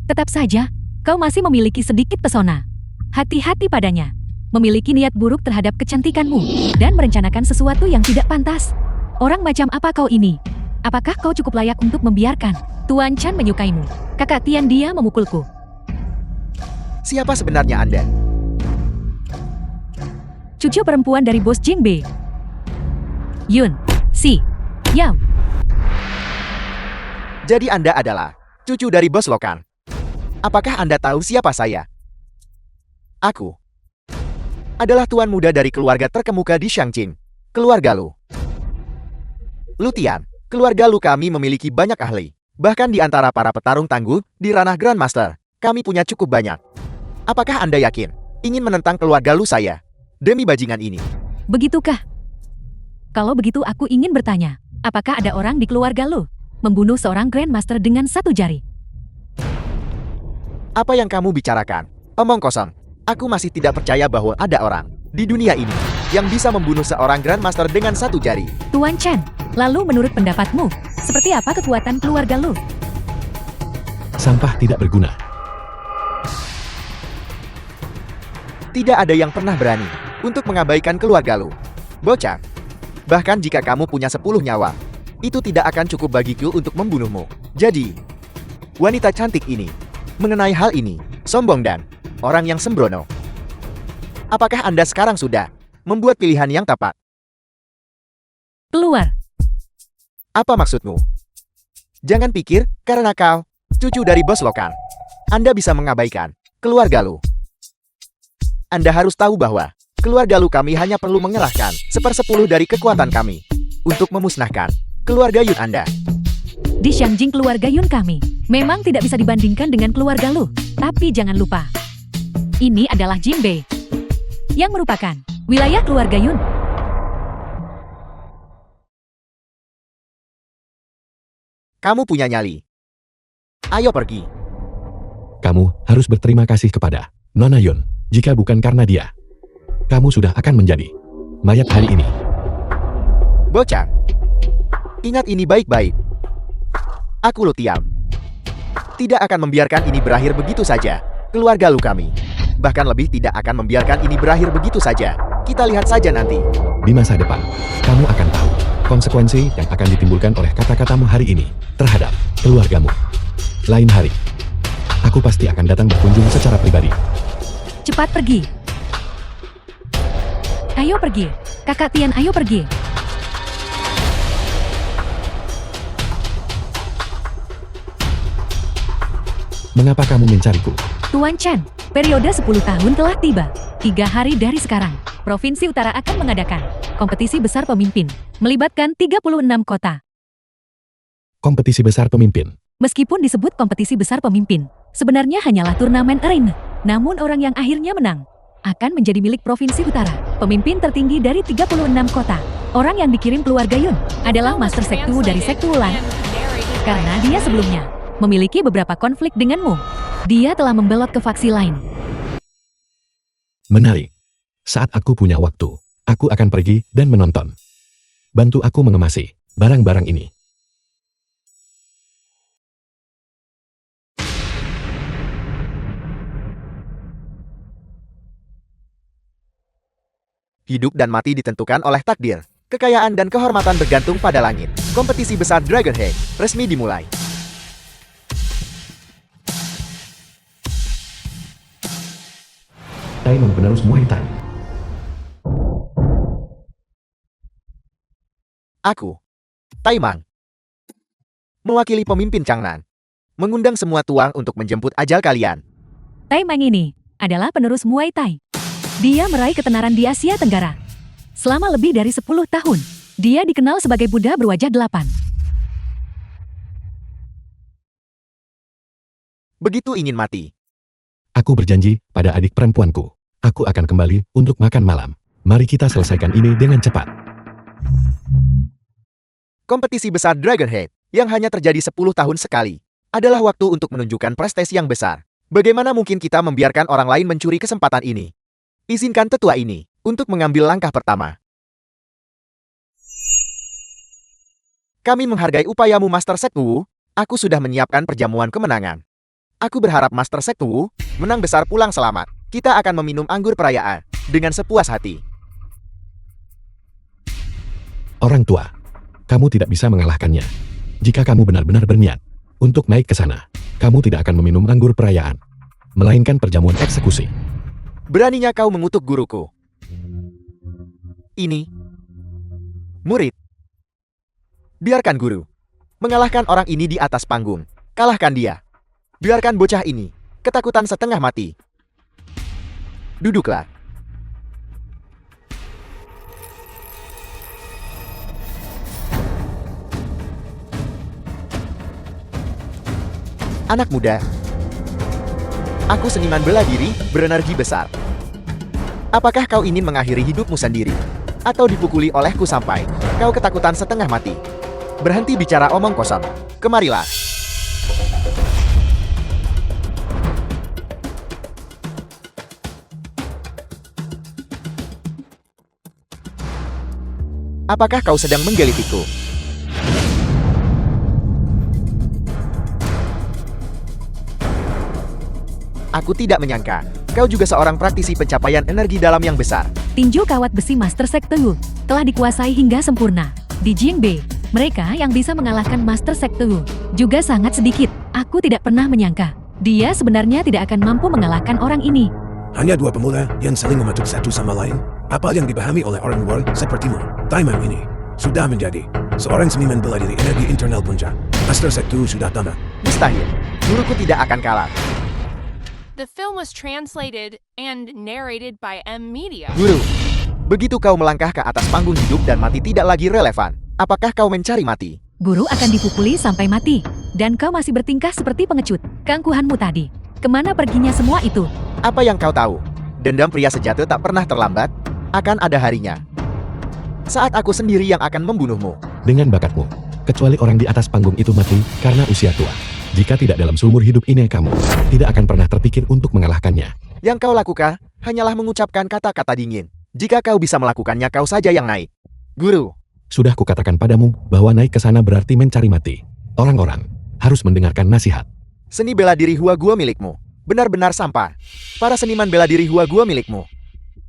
Speaker 2: tetap saja kau masih memiliki sedikit pesona. Hati-hati padanya. Memiliki niat buruk terhadap kecantikanmu dan merencanakan sesuatu yang tidak pantas. Orang macam apa kau ini? Apakah kau cukup layak untuk membiarkan Tuan Chan menyukaimu? Kakak Tian, dia memukulku.
Speaker 4: Siapa sebenarnya Anda?
Speaker 2: Cucu perempuan dari bos Jingbe. Yun, Si, Yao.
Speaker 4: Jadi Anda adalah cucu dari Bos Lokan. Apakah Anda tahu siapa saya? Aku adalah tuan muda dari keluarga terkemuka di Xiangjing, keluarga Lu. Lutian, keluarga Lu kami memiliki banyak ahli. Bahkan di antara para petarung tangguh di ranah Grandmaster, kami punya cukup banyak. Apakah Anda yakin ingin menentang keluarga Lu saya demi bajingan ini?
Speaker 2: Begitukah? Kalau begitu aku ingin bertanya, apakah ada orang di keluarga lu membunuh seorang Grandmaster dengan satu jari?
Speaker 4: Apa yang kamu bicarakan? Omong kosong. Aku masih tidak percaya bahwa ada orang di dunia ini yang bisa membunuh seorang Grandmaster dengan satu jari.
Speaker 2: Tuan Chen, lalu menurut pendapatmu, seperti apa kekuatan keluarga lu?
Speaker 1: Sampah tidak berguna.
Speaker 4: Tidak ada yang pernah berani untuk mengabaikan keluarga Lu. Bocah. Bahkan jika kamu punya 10 nyawa, itu tidak akan cukup bagiku untuk membunuhmu. Jadi, wanita cantik ini, mengenai hal ini, sombong dan orang yang sembrono. Apakah Anda sekarang sudah membuat pilihan yang tepat?
Speaker 2: Keluar.
Speaker 4: Apa maksudmu? Jangan pikir, karena kau cucu dari Bos Lokan, Anda bisa mengabaikan keluarga Lu. Anda harus tahu bahwa keluarga Lu kami hanya perlu mengerahkan 1/10 dari kekuatan kami untuk memusnahkan keluarga Yun Anda.
Speaker 2: Di Xiangjing keluarga Yun kami memang tidak bisa dibandingkan dengan keluarga lu. Tapi jangan lupa, ini adalah Jinbei, yang merupakan wilayah keluarga Yun.
Speaker 4: Kamu punya nyali. Ayo pergi.
Speaker 1: Kamu harus berterima kasih kepada Nona Yun. Jika bukan karena dia, kamu sudah akan menjadi mayat hari ini.
Speaker 4: Bocah. Ingat ini baik-baik. Aku Lutiam. Tidak akan membiarkan ini berakhir begitu saja. Keluarga Lu kami bahkan lebih tidak akan membiarkan ini berakhir begitu saja. Kita lihat saja nanti.
Speaker 1: Di masa depan, kamu akan tahu konsekuensi yang akan ditimbulkan oleh kata-katamu hari ini terhadap keluargamu. Lain hari, aku pasti akan datang berkunjung secara pribadi.
Speaker 2: Cepat pergi. Ayo pergi. Kakak Tian, ayo pergi.
Speaker 1: Mengapa kamu mencariku?
Speaker 2: Tuan Chen, periode 10 tahun telah tiba. 3 hari dari sekarang, Provinsi Utara akan mengadakan kompetisi besar pemimpin, melibatkan 36 kota.
Speaker 1: Kompetisi besar pemimpin.
Speaker 2: Meskipun disebut kompetisi besar pemimpin, sebenarnya hanyalah turnamen arena. Namun orang yang akhirnya menang akan menjadi milik Provinsi Utara, pemimpin tertinggi dari 36 kota. Orang yang dikirim keluarga Yun adalah Master Sektu dari Sektu Wulan. Karena dia sebelumnya memiliki beberapa konflik denganmu. Dia telah membelot ke faksi lain.
Speaker 1: Menarik. Saat aku punya waktu, aku akan pergi dan menonton. Bantu aku mengemasi barang-barang ini.
Speaker 4: Hidup dan mati ditentukan oleh takdir. Kekayaan dan kehormatan bergantung pada langit. Kompetisi besar Dragon Head resmi dimulai.
Speaker 1: Taimang penerus Muay Thai.
Speaker 4: Aku, Taimang, mewakili pemimpin Changnan, mengundang semua tuang untuk menjemput ajal kalian.
Speaker 2: Taimang ini adalah penerus Muay Thai. Dia meraih ketenaran di Asia Tenggara. Selama lebih dari 10 tahun, dia dikenal sebagai Buddha berwajah 8.
Speaker 4: Begitu ingin mati.
Speaker 1: Aku berjanji pada adik perempuanku. Aku akan kembali untuk makan malam. Mari kita selesaikan ini dengan cepat.
Speaker 4: Kompetisi besar Dragon Head yang hanya terjadi 10 tahun sekali adalah waktu untuk menunjukkan prestasi yang besar. Bagaimana mungkin kita membiarkan orang lain mencuri kesempatan ini? Izinkan tetua ini untuk mengambil langkah pertama. Kami menghargai upayamu Master Sektu. Aku sudah menyiapkan perjamuan kemenangan. Aku berharap Master Sektu menang besar pulang selamat. Kita akan meminum anggur perayaan dengan sepuas hati.
Speaker 1: Orang tua, kamu tidak bisa mengalahkannya. Jika kamu benar-benar berniat untuk naik ke sana, kamu tidak akan meminum anggur perayaan, melainkan perjamuan eksekusi.
Speaker 4: Beraninya kau mengutuk guruku. Ini murid. Biarkan guru Mengalahkan orang ini di atas panggung. Kalahkan dia. Biarkan bocah ini ketakutan setengah mati. Duduklah. Anak muda. Aku seniman bela diri, berenergi besar. Apakah kau ingin mengakhiri hidupmu sendiri? Atau dipukuli olehku sampai kau ketakutan setengah mati? Berhenti bicara omong kosong. Kemarilah. Apakah kau sedang menggelitiku? Aku tidak menyangka, kau juga seorang praktisi pencapaian energi dalam yang besar.
Speaker 2: Tinju kawat besi Master Sekte Wu telah dikuasai hingga sempurna. Di Jingbe, mereka yang bisa mengalahkan Master Sekte Wu juga sangat sedikit. Aku tidak pernah menyangka dia sebenarnya tidak akan mampu mengalahkan orang ini.
Speaker 3: Hanya dua pemuda yang saling mematuk satu sama lain. Apa yang dipahami oleh orang luar sepertimu, Taimam ini sudah menjadi seorang seniman bela diri energi internal puncak. Master Sekte Wu sudah tamat.
Speaker 4: Mustahil, guruku tidak akan kalah.
Speaker 5: The film was translated and narrated by M Media.
Speaker 4: Guru, begitu kau melangkah ke atas panggung hidup dan mati tidak lagi relevan. Apakah kau mencari mati?
Speaker 2: Guru akan dipukuli sampai mati. Dan kau masih bertingkah seperti pengecut. Keangkuhanmu tadi. Kemana perginya semua itu?
Speaker 4: Apa yang kau tahu? Dendam pria sejati tak pernah terlambat. Akan ada harinya. Saat aku sendiri yang akan membunuhmu.
Speaker 1: Dengan bakatmu, kecuali orang di atas panggung itu mati karena usia tua. Jika tidak dalam seumur hidup ini kamu tidak akan pernah terpikir untuk mengalahkannya.
Speaker 4: Yang kau lakukan hanyalah mengucapkan kata-kata dingin. Jika kau bisa melakukannya, kau saja yang naik. Guru,
Speaker 1: Sudah kukatakan padamu bahwa naik ke sana berarti mencari mati. Orang-orang harus mendengarkan nasihat.
Speaker 4: seni bela diri Hua Gua milikmu benar-benar sampah. Para seniman bela diri Hua Gua milikmu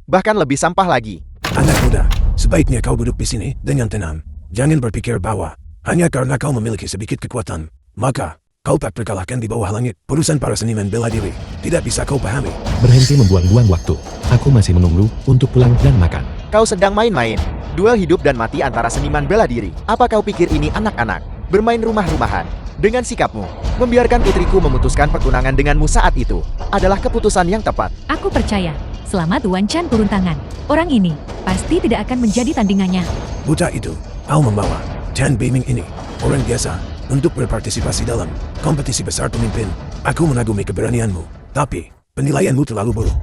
Speaker 4: bahkan lebih sampah lagi.
Speaker 3: Anak muda, sebaiknya kau duduk di sini dengan tenang. Jangan berpikir bahwa hanya karena kau memiliki sedikit kekuatan, maka kau tak terkalahkan di bawah langit. Urusan para seniman bela diri tidak bisa kau pahami.
Speaker 1: Berhenti membuang-buang waktu. Aku masih menunggu untuk pulang dan makan.
Speaker 4: Kau sedang main-main. Duel hidup dan mati antara seniman bela diri. Apa kau pikir ini anak-anak? Bermain rumah-rumahan. Dengan sikapmu, membiarkan putriku memutuskan pertunangan denganmu saat itu adalah keputusan yang tepat.
Speaker 2: Aku percaya. Selama Tuan Chan turun tangan, orang ini pasti tidak akan menjadi tandingannya.
Speaker 3: Buta itu, kau membawa Chan Beiming ini, orang biasa, untuk berpartisipasi dalam kompetisi besar pemimpin. Aku mengagumi keberanianmu, tapi penilaianmu terlalu buruk.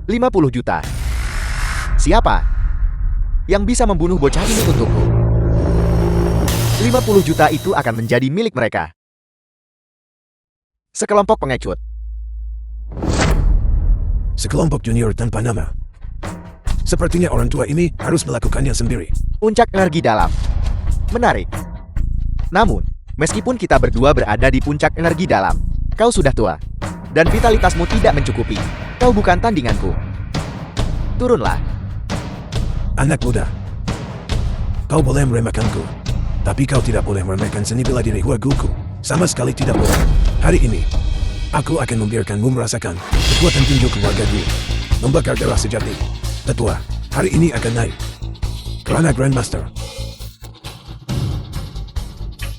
Speaker 4: 50 juta. Siapa yang bisa membunuh bocah ini untukku? 50 juta itu akan menjadi milik mereka. Sekelompok pengecut.
Speaker 3: Sekelompok junior tanpa nama. Sepertinya orang tua ini harus melakukannya sendiri.
Speaker 4: Puncak energi dalam. Menarik. Namun, meskipun kita berdua berada di puncak energi dalam, kau sudah tua. Dan vitalitasmu tidak mencukupi. Kau bukan tandinganku. Turunlah.
Speaker 3: Anak muda, kau boleh meremehkanku, tapi kau tidak boleh meremehkan seni bela diri Hua Guku. Sama sekali tidak boleh. Hari ini, aku akan membiarkanmu merasakan kekuatan tinju keluarga gue. Membakar darah sejati. Tetua, hari ini akan naik. Kerana Grandmaster.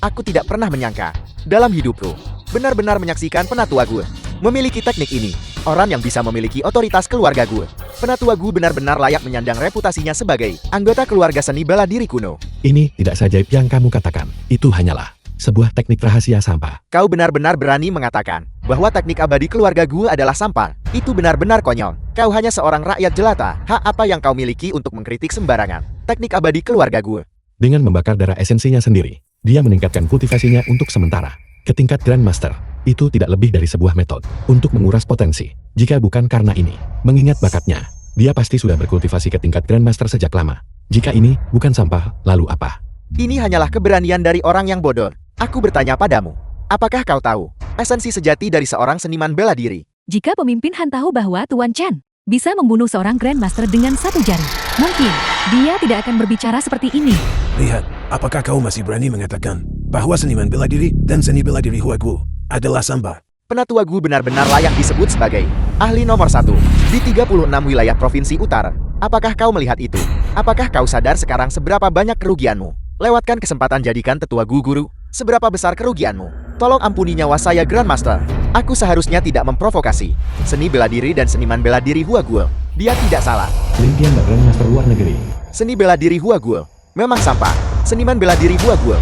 Speaker 4: Aku tidak pernah menyangka dalam hidupku benar-benar menyaksikan penatua gue memiliki teknik ini. Orang yang bisa memiliki otoritas keluarga gue. Penatua gue benar-benar layak menyandang reputasinya sebagai anggota keluarga seni bela diri kuno.
Speaker 1: Ini tidak seajaib yang kamu katakan. Itu hanyalah sebuah teknik rahasia sampah.
Speaker 4: Kau benar-benar berani mengatakan bahwa teknik abadi keluarga gue adalah sampah. Itu benar-benar konyol. Kau hanya seorang rakyat jelata. Hak apa yang kau miliki untuk mengkritik sembarangan teknik abadi keluarga gue?
Speaker 1: Dengan membakar darah esensinya sendiri, dia meningkatkan kultivasinya untuk sementara ke tingkat Grandmaster. Itu tidak lebih dari sebuah metode untuk menguras potensi. Jika bukan karena ini, mengingat bakatnya, dia pasti sudah berkultivasi ke tingkat Grandmaster sejak lama. Jika ini bukan sampah, lalu apa?
Speaker 4: Ini hanyalah keberanian dari orang yang bodoh. Aku bertanya padamu, apakah kau tahu esensi sejati dari seorang seniman bela diri?
Speaker 2: Jika pemimpin Han tahu bahwa Tuan Chan bisa membunuh seorang Grandmaster dengan satu jari, mungkin dia tidak akan berbicara seperti ini.
Speaker 3: Lihat, apakah kau masih berani mengatakan bahwa seniman bela diri dan seni bela diri Hua Gu adalah sampah?
Speaker 4: Penatua gue benar-benar layak disebut sebagai ahli nomor 1 di 36 wilayah provinsi utara. Apakah kau melihat itu? Apakah kau sadar sekarang seberapa banyak kerugianmu? Lewatkan kesempatan jadikan tetua guru. Seberapa besar kerugianmu? Tolong ampuni nyawa saya, Grandmaster. Aku seharusnya tidak memprovokasi. Seni bela diri dan seniman bela diri Huaguo. Dia tidak salah.
Speaker 1: Lin Tian Grandmaster luar negeri.
Speaker 4: Seni bela diri Huaguo memang sampah. Seniman bela diri Huaguo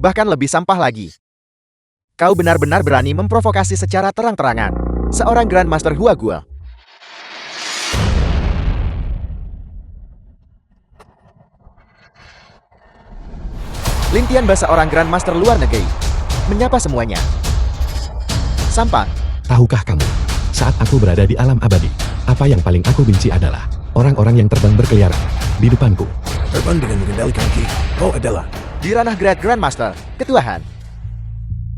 Speaker 4: bahkan lebih sampah lagi. Kau benar-benar berani memprovokasi secara terang-terangan. Seorang Grandmaster Huaguo. Lin Tian seorang Grandmaster luar negeri. Menyapa semuanya. Sampah.
Speaker 1: Tahukah kamu, saat aku berada di alam abadi, apa yang paling aku benci adalah orang-orang yang terbang berkeliaran di depanku.
Speaker 3: Terbang dengan mengendalikan ki. Kau adalah
Speaker 4: Di ranah Great Grandmaster, ketuahan.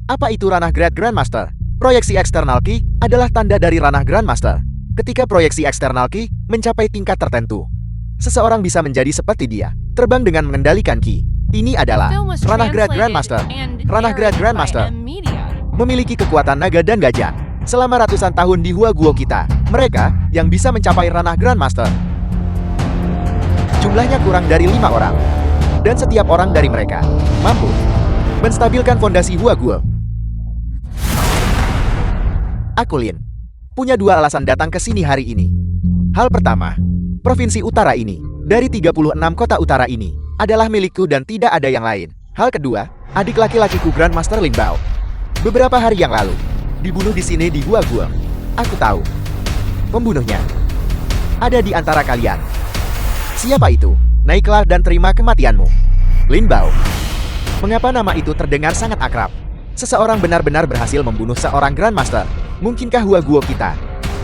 Speaker 4: Apa itu ranah Great Grandmaster? Proyeksi eksternal ki adalah tanda dari ranah Grandmaster. Ketika proyeksi eksternal ki mencapai tingkat tertentu, seseorang bisa menjadi seperti dia, terbang dengan mengendalikan ki. Ini adalah
Speaker 5: Film was
Speaker 4: ranah Great
Speaker 5: translated
Speaker 4: Grandmaster.
Speaker 5: and
Speaker 4: Ranah Great
Speaker 5: narrated by
Speaker 4: Grandmaster
Speaker 5: M Media.
Speaker 4: memiliki kekuatan naga dan gajah. Selama ratusan tahun di Huaguo kita, mereka yang bisa mencapai ranah Grandmaster jumlahnya kurang dari 5 orang. Dan setiap orang dari mereka mampu menstabilkan fondasi Huaguo. Aku Lin punya 2 alasan datang ke sini hari ini. Hal pertama, provinsi utara ini, dari 36 kota utara ini, adalah milikku dan tidak ada yang lain. Hal kedua, adik laki-lakiku Grandmaster Lin Bao beberapa hari yang lalu dibunuh di sini di Huaguo. Aku tahu pembunuhnya ada di antara kalian. Siapa itu? Naiklah dan terima kematianmu. Lin Bao. Mengapa nama itu terdengar sangat akrab? Seseorang benar-benar berhasil membunuh seorang Grandmaster. Mungkinkah Huaguo kita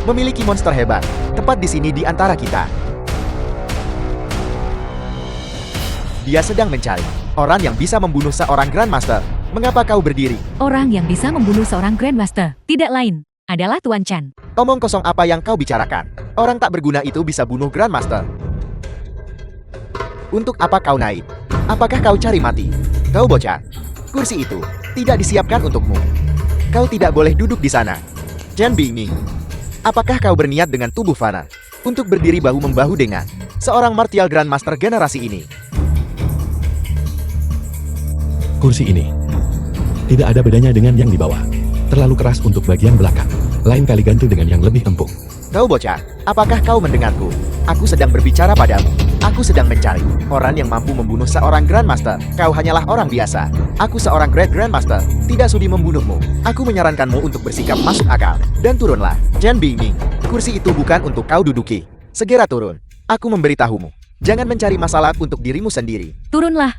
Speaker 4: memiliki monster hebat tepat di sini di antara kita? Dia sedang mencari orang yang bisa membunuh seorang Grandmaster. Mengapa kau berdiri?
Speaker 2: Orang yang bisa membunuh seorang Grandmaster tidak lain adalah Tuan Chan.
Speaker 4: Omong kosong apa yang kau bicarakan? Orang tak berguna itu bisa bunuh Grandmaster. Untuk apa kau naik? Apakah kau cari mati? Kau bocah. Kursi itu tidak disiapkan untukmu. Kau tidak boleh duduk di sana. Chen Bingming. Apakah kau berniat dengan tubuh fana untuk berdiri bahu-membahu dengan seorang martial Grandmaster generasi ini?
Speaker 1: Kursi ini tidak ada bedanya dengan yang di bawah. Terlalu keras untuk bagian belakang. Lain kali ganti dengan yang lebih empuk.
Speaker 4: Kau bocah, apakah kau mendengarku? Aku sedang berbicara padamu. Aku sedang mencari orang yang mampu membunuh seorang Grandmaster. Kau hanyalah orang biasa. Aku seorang Great Grandmaster, tidak sudi membunuhmu. Aku menyarankanmu untuk bersikap masuk akal. Dan turunlah, Chen Bingming. Kursi itu bukan untuk kau duduki. Segera turun. Aku memberitahumu. Jangan mencari masalah untuk dirimu sendiri.
Speaker 2: Turunlah.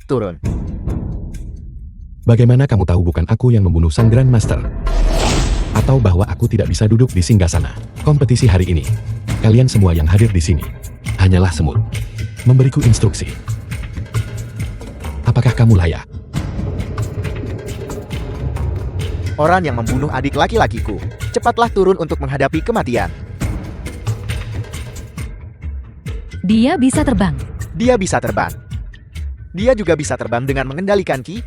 Speaker 4: Turun.
Speaker 1: Bagaimana kamu tahu bukan aku yang membunuh sang Grandmaster? Atau bahwa aku tidak bisa duduk di singgasana kompetisi hari ini? Kalian semua yang hadir di sini hanyalah semut memberiku instruksi. Apakah kamu layak?
Speaker 4: Orang yang membunuh adik laki-lakiku, cepatlah turun untuk menghadapi kematian.
Speaker 2: Dia bisa terbang.
Speaker 4: Dia bisa terbang. Dia juga bisa terbang dengan mengendalikan ki.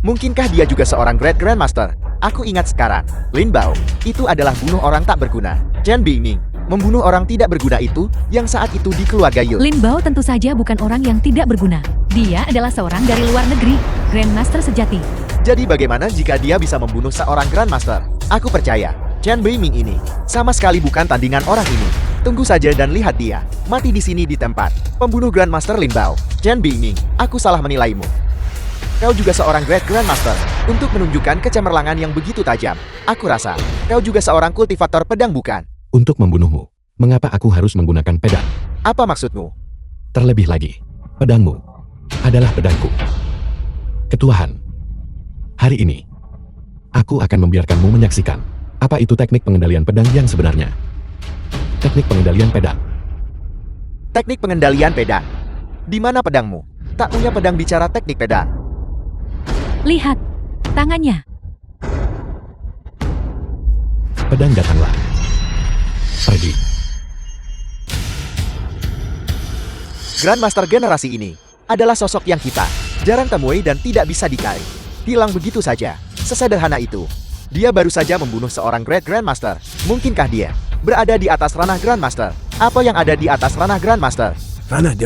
Speaker 4: Mungkinkah dia juga seorang Great Grandmaster? Aku ingat sekarang, Lin Bao, itu adalah bunuh orang tak berguna. Chen Bingming, membunuh orang tidak berguna itu, yang saat itu di keluarga Yu.
Speaker 2: Lin Bao tentu saja bukan orang yang tidak berguna. Dia adalah seorang dari luar negeri, Grandmaster sejati.
Speaker 4: Jadi bagaimana jika dia bisa membunuh seorang Grandmaster? Aku percaya, Chen Bingming ini, sama sekali bukan tandingan orang ini. Tunggu saja dan lihat dia, mati di sini di tempat. Pembunuh Grandmaster Lin Bao. Chen Bingming, aku salah menilaimu. Kau juga seorang Great Grandmaster. Untuk menunjukkan kecemerlangan yang begitu tajam, aku rasa kau juga seorang kultivator pedang bukan?
Speaker 1: Untuk membunuhmu, mengapa aku harus menggunakan pedang?
Speaker 4: Apa maksudmu?
Speaker 1: Terlebih lagi, pedangmu adalah pedangku. Ketuahan, hari ini, aku akan membiarkanmu menyaksikan apa itu teknik pengendalian pedang yang sebenarnya. Teknik pengendalian pedang.
Speaker 4: Teknik pengendalian pedang. Di mana pedangmu? Tak punya pedang bicara teknik pedang.
Speaker 2: Lihat, tangannya.
Speaker 1: Pedang datanglah. Pergi.
Speaker 4: Grandmaster generasi ini adalah sosok yang kita jarang temui dan tidak bisa dikali. Hilang begitu saja. Sesederhana itu. Dia baru saja membunuh seorang Great Grandmaster. Mungkinkah dia berada di atas ranah Grandmaster? Apa yang ada di atas ranah Grandmaster?
Speaker 3: Ranah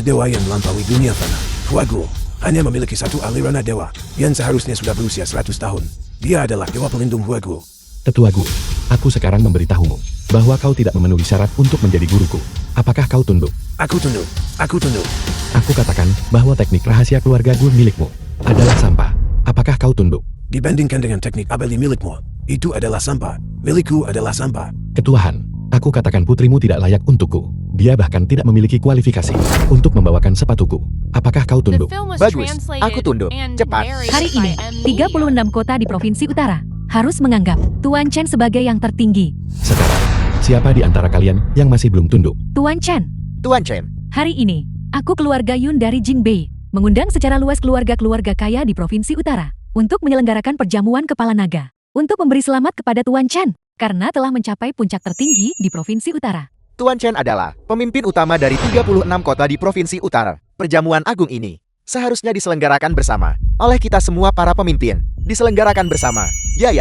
Speaker 3: dewa yang melampaui dunia fana. Huagu hanya memiliki satu aliran dewa yang seharusnya sudah berusia 100 tahun. Dia adalah dewa pelindung Huagu.
Speaker 1: Tetua Gu, aku sekarang memberitahumu bahwa kau tidak memenuhi syarat untuk menjadi guruku. Apakah kau tunduk?
Speaker 3: Aku tunduk. Aku tunduk.
Speaker 1: Aku katakan bahwa teknik rahasia keluarga Gu milikmu adalah sampah. Apakah kau tunduk?
Speaker 3: Dibandingkan dengan teknik abeli milikmu, itu adalah sampah. Milikku adalah sampah.
Speaker 1: Ketua Han, aku katakan putrimu tidak layak untukku. Dia bahkan tidak memiliki kualifikasi untuk membawakan sepatuku. Apakah kau
Speaker 5: The
Speaker 1: tunduk?
Speaker 5: film was
Speaker 4: Bagus.
Speaker 5: translated
Speaker 4: Aku tunduk.
Speaker 5: and
Speaker 4: Cepat.
Speaker 5: narrated
Speaker 2: Hari
Speaker 5: by
Speaker 2: ini,
Speaker 5: M.
Speaker 2: 36 kota di Provinsi Utara harus menganggap Tuan Chen sebagai yang tertinggi.
Speaker 1: Sekarang, siapa di antara kalian yang masih belum tunduk?
Speaker 2: Tuan Chen,
Speaker 4: Tuan Chen,
Speaker 2: hari ini, aku keluarga Yun dari Jingbei, mengundang secara luas keluarga-keluarga kaya di Provinsi Utara untuk menyelenggarakan perjamuan kepala naga, untuk memberi selamat kepada Tuan Chen, karena telah mencapai puncak tertinggi di Provinsi Utara.
Speaker 4: Tuan Chen adalah pemimpin utama dari 36 kota di Provinsi Utara. Perjamuan agung ini seharusnya diselenggarakan bersama oleh kita semua para pemimpin. Diselenggarakan bersama. Ya.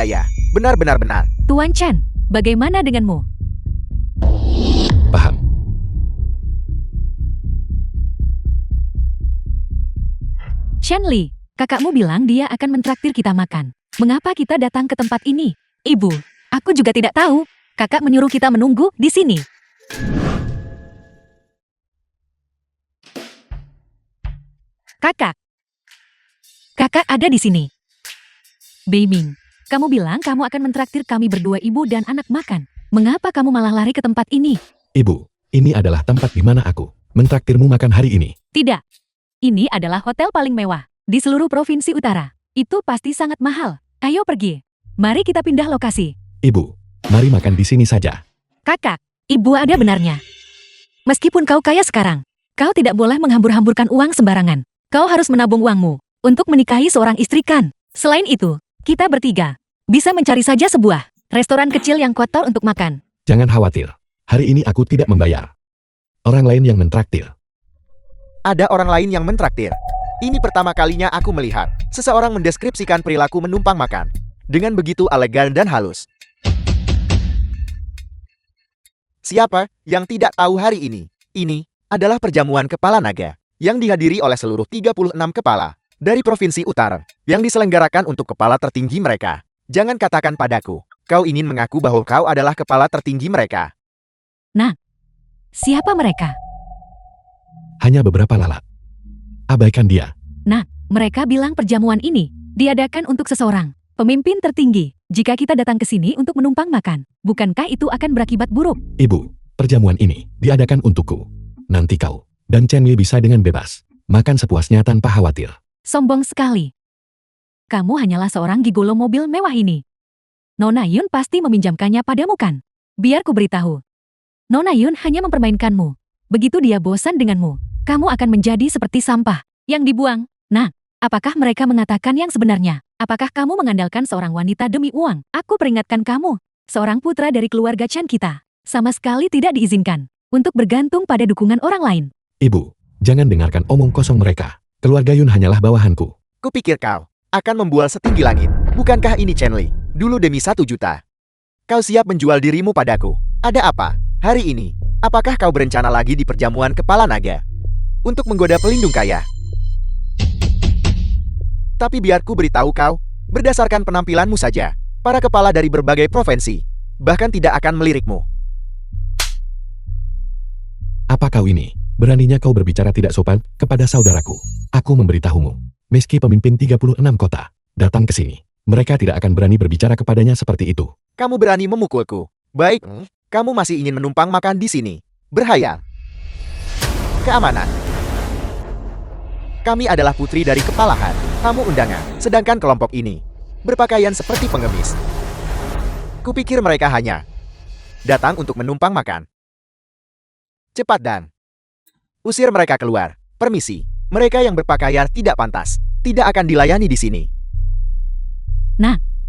Speaker 4: Benar.
Speaker 2: Tuan Chen, bagaimana denganmu?
Speaker 1: Paham.
Speaker 2: Shen Li, kakakmu bilang dia akan mentraktir kita makan. Mengapa kita datang ke tempat ini? Ibu, aku juga tidak tahu. Kakak menyuruh kita menunggu di sini. Kakak ada di sini. Beiming, kamu bilang kamu akan mentraktir kami berdua ibu dan anak makan. Mengapa kamu malah lari ke tempat ini?
Speaker 1: Ibu, ini adalah tempat di mana aku mentraktirmu makan hari ini.
Speaker 2: Tidak. Ini adalah hotel paling mewah di seluruh Provinsi Utara. Itu pasti sangat mahal. Ayo pergi. Mari kita pindah lokasi.
Speaker 1: Ibu, mari makan di sini saja.
Speaker 2: Kakak, ibu ada benarnya. Meskipun kau kaya sekarang, kau tidak boleh menghambur-hamburkan uang sembarangan. Kau harus menabung uangmu untuk menikahi seorang istri kan. Selain itu, kita bertiga bisa mencari saja sebuah restoran kecil yang kotor untuk makan.
Speaker 1: Jangan khawatir. Hari ini aku tidak membayar. Orang lain yang mentraktir.
Speaker 4: Ada orang lain yang mentraktir. Ini pertama kalinya aku melihat seseorang mendeskripsikan perilaku menumpang makan dengan begitu elegan dan halus. Siapa yang tidak tahu hari ini? Ini adalah perjamuan kepala naga yang dihadiri oleh seluruh 36 kepala dari Provinsi Utara yang diselenggarakan untuk kepala tertinggi mereka. Jangan katakan padaku, kau ingin mengaku bahwa kau adalah kepala tertinggi mereka.
Speaker 2: Siapa mereka?
Speaker 1: Hanya beberapa lalat. Abaikan dia.
Speaker 2: Mereka bilang perjamuan ini diadakan untuk seseorang pemimpin tertinggi. Jika kita datang ke sini untuk menumpang makan, bukankah itu akan berakibat buruk?
Speaker 1: Ibu, perjamuan ini diadakan untukku. Nanti kau dan Chen Li bisa dengan bebas makan sepuasnya tanpa khawatir.
Speaker 2: Sombong sekali. Kamu hanyalah seorang gigolo mobil mewah ini. Nona Yun pasti meminjamkannya padamu kan? Biar ku beritahu. Nona Yun hanya mempermainkanmu. Begitu dia bosan denganmu, kamu akan menjadi seperti sampah yang dibuang. Nah, apakah mereka mengatakan yang sebenarnya? Apakah kamu mengandalkan seorang wanita demi uang? Aku peringatkan kamu, seorang putra dari keluarga Chen kita, sama sekali tidak diizinkan untuk bergantung pada dukungan orang lain.
Speaker 1: Ibu, jangan dengarkan omong kosong mereka. Keluarga Yun hanyalah bawahanku.
Speaker 4: Kupikir kau akan membual setinggi langit. Bukankah ini Chen Li? Dulu demi 1 juta. Kau siap menjual dirimu padaku. Ada apa? Hari ini, apakah kau berencana lagi di perjamuan kepala naga? Untuk menggoda pelindung kaya? Tapi biar ku beritahu kau, berdasarkan penampilanmu saja, para kepala dari berbagai provinsi, bahkan tidak akan melirikmu.
Speaker 1: Apa kau ini? Beraninya kau berbicara tidak sopan kepada saudaraku. Aku memberitahumu, meski pemimpin 36 kota datang ke sini, mereka tidak akan berani berbicara kepadanya seperti itu.
Speaker 4: Kamu berani memukulku. Baik, kamu masih ingin menumpang makan di sini. Berhayal. Keamanan. Kami adalah putri dari kepalahan, tamu undangan, sedangkan kelompok ini berpakaian seperti pengemis. Kupikir mereka hanya datang untuk menumpang makan. Cepat dan usir mereka keluar. Permisi, mereka yang berpakaian tidak pantas, tidak akan dilayani di sini.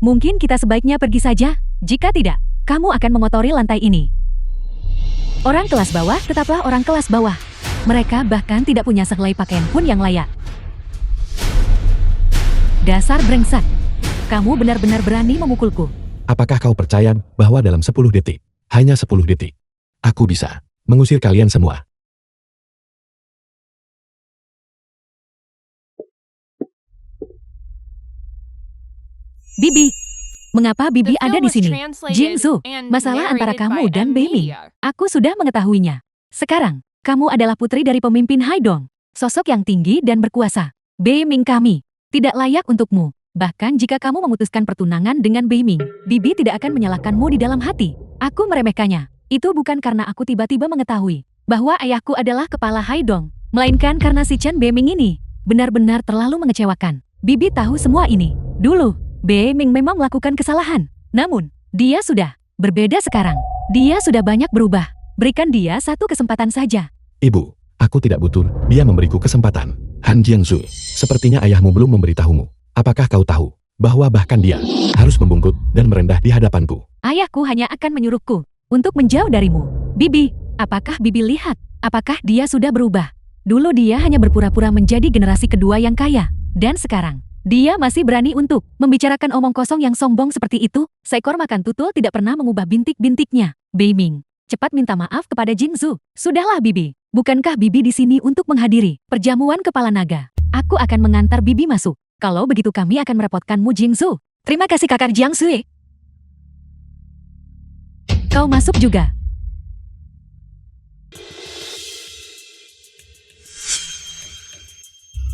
Speaker 2: Mungkin kita sebaiknya pergi saja. Jika tidak, kamu akan mengotori lantai ini. Orang kelas bawah tetaplah orang kelas bawah. Mereka bahkan tidak punya sehelai pakaian pun yang layak. Dasar brengsek. Kamu benar-benar berani memukulku.
Speaker 1: Apakah kau percaya bahwa dalam 10 detik, hanya 10 detik, aku bisa mengusir kalian semua?
Speaker 2: Bibi, mengapa Bibi
Speaker 5: The
Speaker 2: ada
Speaker 5: film
Speaker 2: di
Speaker 5: was
Speaker 2: sini?
Speaker 5: translated
Speaker 2: Jingzu,
Speaker 5: and
Speaker 2: masalah antara
Speaker 5: narrated
Speaker 2: kamu
Speaker 5: by
Speaker 2: dan
Speaker 5: M.
Speaker 2: Beiming.
Speaker 5: Media.
Speaker 2: Aku sudah mengetahuinya. Sekarang, kamu adalah putri dari pemimpin Haidong, sosok yang tinggi dan berkuasa. Beiming kami tidak layak untukmu. Bahkan jika kamu memutuskan pertunangan dengan Beiming, Bibi tidak akan menyalahkanmu di dalam hati. Aku meremehkannya. Itu bukan karena aku tiba-tiba mengetahui bahwa ayahku adalah kepala Haidong, melainkan karena si Chen Beiming ini benar-benar terlalu mengecewakan. Bibi tahu semua ini. Dulu, Beiming memang melakukan kesalahan. Namun, dia sudah berbeda sekarang. Dia sudah banyak berubah. Berikan dia satu kesempatan saja.
Speaker 1: Ibu, aku tidak butuh dia memberiku kesempatan. Han Jiangsu, sepertinya ayahmu belum memberitahumu. Apakah kau tahu bahwa bahkan dia harus membungkuk dan merendah di hadapanku?
Speaker 2: Ayahku hanya akan menyuruhku untuk menjauh darimu. Bibi, apakah Bibi lihat? Apakah dia sudah berubah? Dulu dia hanya berpura-pura menjadi generasi kedua yang kaya. Dan sekarang, dia masih berani untuk membicarakan omong kosong yang sombong seperti itu. Seekor makan tutul tidak pernah mengubah bintik-bintiknya. Beiming, cepat minta maaf kepada Jingzu. Sudahlah Bibi, bukankah Bibi di sini untuk menghadiri perjamuan kepala naga? Aku akan mengantar Bibi masuk. Kalau begitu kami akan merepotkanmu Jingzu. Terima kasih kakak Jiangsu. Kau masuk juga.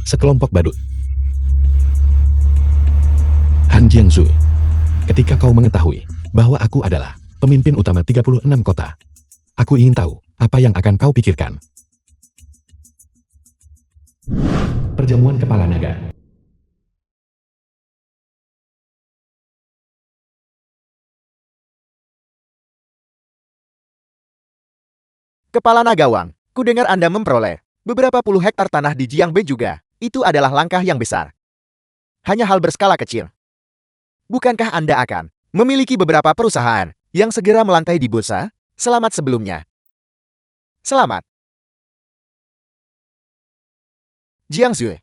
Speaker 1: Sekelompok badut. Han Jiangsu, ketika kau mengetahui bahwa aku adalah pemimpin utama 36 kota, aku ingin tahu apa yang akan kau pikirkan. Perjamuan kepala naga.
Speaker 4: Kepala Nagawang, kudengar Anda memperoleh beberapa puluh hektar tanah di Jiangbe juga. Itu adalah langkah yang besar. Hanya hal berskala kecil. Bukankah Anda akan memiliki beberapa perusahaan yang segera melantai di bursa? Selamat sebelumnya. Selamat. Jiangsu,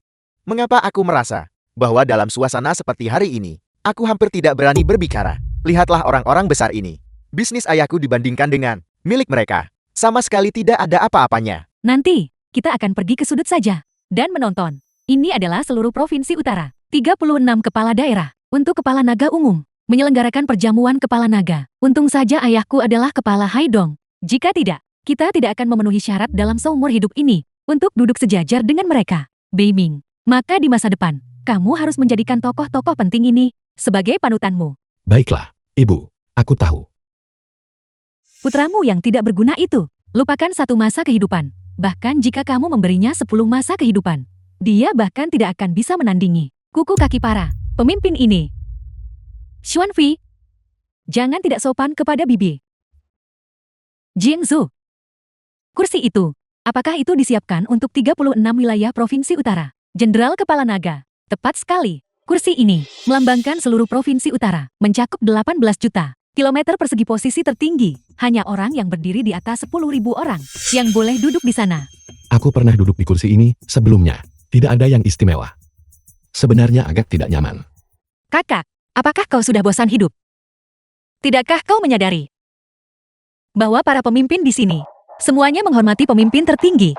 Speaker 4: mengapa aku merasa bahwa dalam suasana seperti hari ini, aku hampir tidak berani berbicara? Lihatlah orang-orang besar ini. Bisnis ayahku dibandingkan dengan milik mereka. Sama sekali tidak ada apa-apanya.
Speaker 2: Nanti, kita akan pergi ke sudut saja dan menonton. Ini adalah seluruh provinsi utara. 36 kepala daerah untuk kepala naga umum menyelenggarakan perjamuan kepala naga. Untung saja ayahku adalah kepala Haidong. Jika tidak, kita tidak akan memenuhi syarat dalam seumur hidup ini untuk duduk sejajar dengan mereka. Beiming, maka di masa depan, kamu harus menjadikan tokoh-tokoh penting ini sebagai panutanmu.
Speaker 1: Baiklah, Ibu, aku tahu.
Speaker 2: Putramu yang tidak berguna itu, lupakan satu masa kehidupan. Bahkan jika kamu memberinya 10 masa kehidupan, dia bahkan tidak akan bisa menandingi kuku kaki para pemimpin ini. Xuanfi, jangan tidak sopan kepada Bibi. Jingzu, kursi itu, apakah itu disiapkan untuk 36 wilayah provinsi utara? Jenderal Kepala Naga, tepat sekali. Kursi ini melambangkan seluruh provinsi utara, mencakup 18 juta kilometer persegi posisi tertinggi. Hanya orang yang berdiri di atas 10.000 orang yang boleh duduk di sana.
Speaker 1: Aku pernah duduk di kursi ini sebelumnya. Tidak ada yang istimewa. Sebenarnya agak tidak nyaman.
Speaker 2: Kakak, apakah kau sudah bosan hidup? Tidakkah kau menyadari bahwa para pemimpin di sini semuanya menghormati pemimpin tertinggi?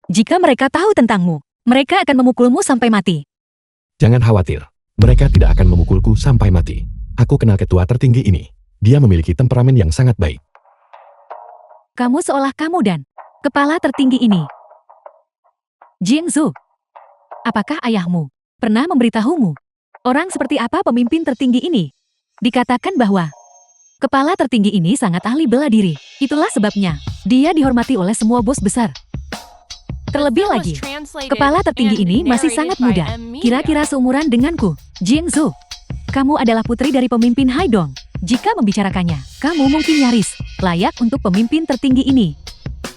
Speaker 2: Jika mereka tahu tentangmu, mereka akan memukulmu sampai mati.
Speaker 1: Jangan khawatir. Mereka tidak akan memukulku sampai mati. Aku kenal ketua tertinggi ini. Dia memiliki temperamen yang sangat baik.
Speaker 2: Kamu seolah kamu dan kepala tertinggi ini. Jingzu, apakah ayahmu pernah memberitahumu orang seperti apa pemimpin tertinggi ini? Dikatakan bahwa kepala tertinggi ini sangat ahli bela diri. Itulah sebabnya dia dihormati oleh semua bos besar. Terlebih lagi, kepala tertinggi ini masih sangat muda. Kira-kira seumuran denganku. Jingzu, kamu adalah putri dari pemimpin Haidong. Jika membicarakannya, kamu mungkin nyaris layak untuk pemimpin tertinggi ini.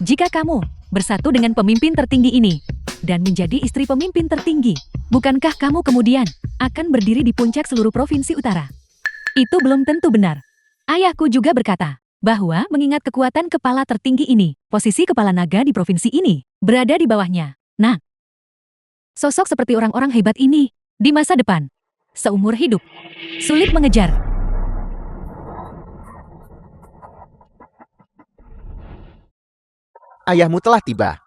Speaker 2: Jika kamu bersatu dengan pemimpin tertinggi ini dan menjadi istri pemimpin tertinggi, bukankah kamu kemudian akan berdiri di puncak seluruh provinsi utara? Itu belum tentu benar. Ayahku juga berkata bahwa mengingat kekuatan kepala tertinggi ini, posisi kepala naga di provinsi ini berada di bawahnya. Nah, sosok seperti orang-orang hebat ini di masa depan, seumur hidup, sulit mengejar.
Speaker 4: Ayahmu telah tiba.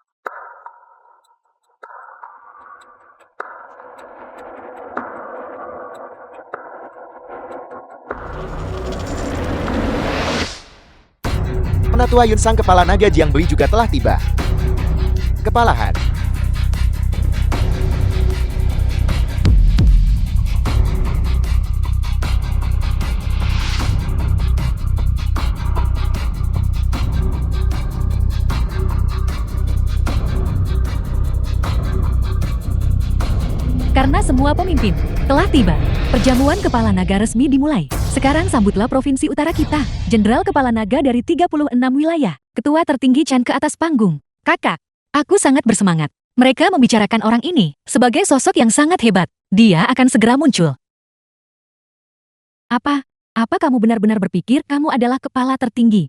Speaker 4: Penatua Yun sang kepala naga Jiang Bui juga telah tiba. Kepala Han.
Speaker 2: Karena semua pemimpin telah tiba, perjamuan kepala naga resmi dimulai. Sekarang sambutlah provinsi utara kita. Jenderal kepala naga dari 36 wilayah. Ketua tertinggi Chan ke atas panggung. Kakak, aku sangat bersemangat. Mereka membicarakan orang ini sebagai sosok yang sangat hebat. Dia akan segera muncul. Apa kamu benar-benar berpikir kamu adalah kepala tertinggi?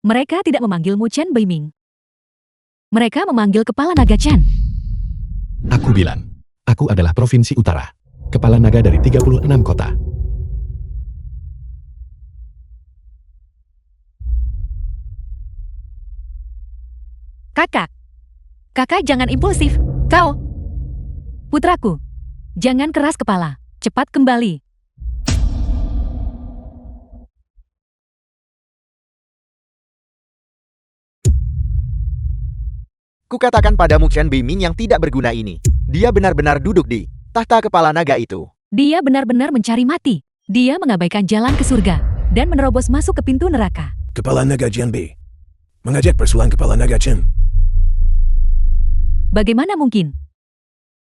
Speaker 2: Mereka tidak memanggilmu Chen Beiming. Mereka memanggil kepala naga Chan.
Speaker 1: Aku bilang, aku adalah Provinsi Utara. Kepala naga dari 36 kota.
Speaker 2: Kakak jangan impulsif. Kau, putraku, jangan keras kepala. Cepat kembali.
Speaker 4: Kukatakan padamu Chen Beiming yang tidak berguna ini. Dia benar-benar duduk di tahta kepala naga itu.
Speaker 2: Dia benar-benar mencari mati. Dia mengabaikan jalan ke surga dan menerobos masuk ke pintu neraka.
Speaker 3: Kepala naga Jian Bei mengajak persoalan kepala naga Chen.
Speaker 2: Bagaimana mungkin?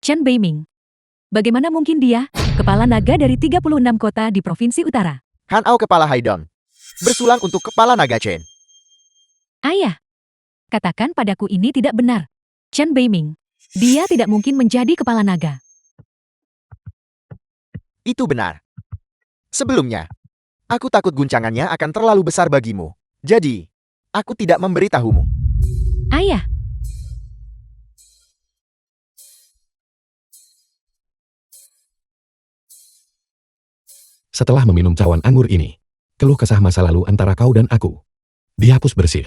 Speaker 2: Chen Beiming. Bagaimana mungkin dia, kepala naga dari 36 kota di Provinsi Utara?
Speaker 4: Han Ao kepala Haidong bersulang untuk kepala naga Chen.
Speaker 2: Ayah, katakan padaku ini tidak benar. Chen Beiming. Dia tidak mungkin menjadi kepala naga.
Speaker 4: Itu benar. Sebelumnya, aku takut guncangannya akan terlalu besar bagimu. Jadi, aku tidak memberitahumu.
Speaker 2: Ayah.
Speaker 1: Setelah meminum cawan anggur ini, keluh kesah masa lalu antara kau dan aku dihapus bersih.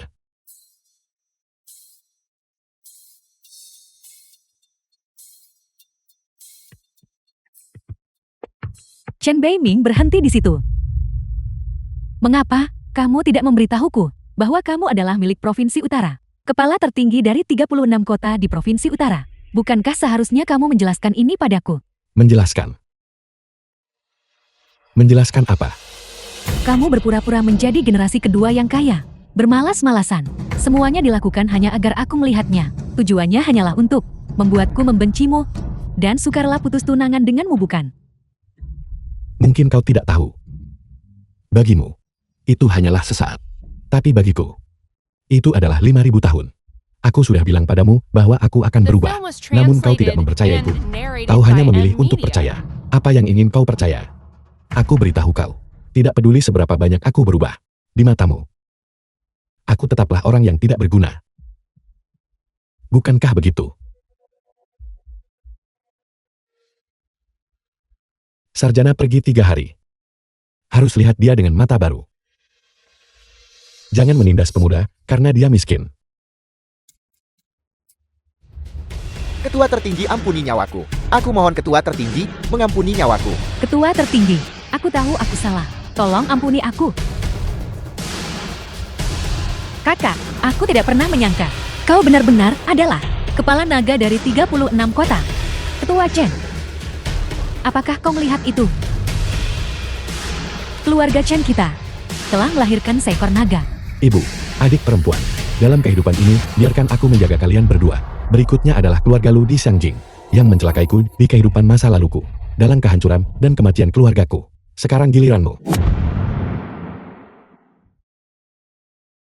Speaker 2: Chen Beiming berhenti di situ. Mengapa kamu tidak memberitahuku bahwa kamu adalah milik Provinsi Utara, kepala tertinggi dari 36 kota di Provinsi Utara? Bukankah seharusnya kamu menjelaskan ini padaku?
Speaker 1: Menjelaskan. Menjelaskan apa?
Speaker 2: Kamu berpura-pura menjadi generasi kedua yang kaya, bermalas-malasan. Semuanya dilakukan hanya agar aku melihatnya. Tujuannya hanyalah untuk membuatku membencimu dan sukarela putus tunangan denganmu, bukan?
Speaker 1: Mungkin kau tidak tahu. Bagimu, itu hanyalah sesaat. Tapi bagiku, itu adalah 5.000 tahun. Aku sudah bilang padamu bahwa aku akan
Speaker 5: The
Speaker 1: berubah.
Speaker 5: film was
Speaker 1: Namun kau tidak
Speaker 5: translated
Speaker 1: mempercayaiku.
Speaker 5: and narrated
Speaker 1: Kau hanya
Speaker 5: by
Speaker 1: memilih
Speaker 5: M
Speaker 1: untuk
Speaker 5: Media.
Speaker 1: percaya. Apa yang ingin kau percaya? Aku beritahu kau. Tidak peduli seberapa banyak aku berubah. Di matamu, aku tetaplah orang yang tidak berguna. Bukankah begitu? Sarjana pergi 3 hari. Harus lihat dia dengan mata baru. Jangan menindas pemuda, karena dia miskin.
Speaker 4: Ketua tertinggi ampuni nyawaku. Aku mohon ketua tertinggi mengampuni nyawaku.
Speaker 2: Ketua tertinggi, aku tahu aku salah. Tolong ampuni aku. Kakak, aku tidak pernah menyangka. Kau benar-benar adalah kepala naga dari 36 kota. Ketua Chen. Apakah kau melihat itu? Keluarga Chen kita telah melahirkan seekor naga.
Speaker 1: Ibu, adik perempuan. Dalam kehidupan ini, biarkan aku menjaga kalian berdua. Berikutnya adalah keluarga Lu di Xiangjing, yang mencelakaiku di kehidupan masa laluku, dalam kehancuran dan kematian keluargaku. Sekarang giliranmu.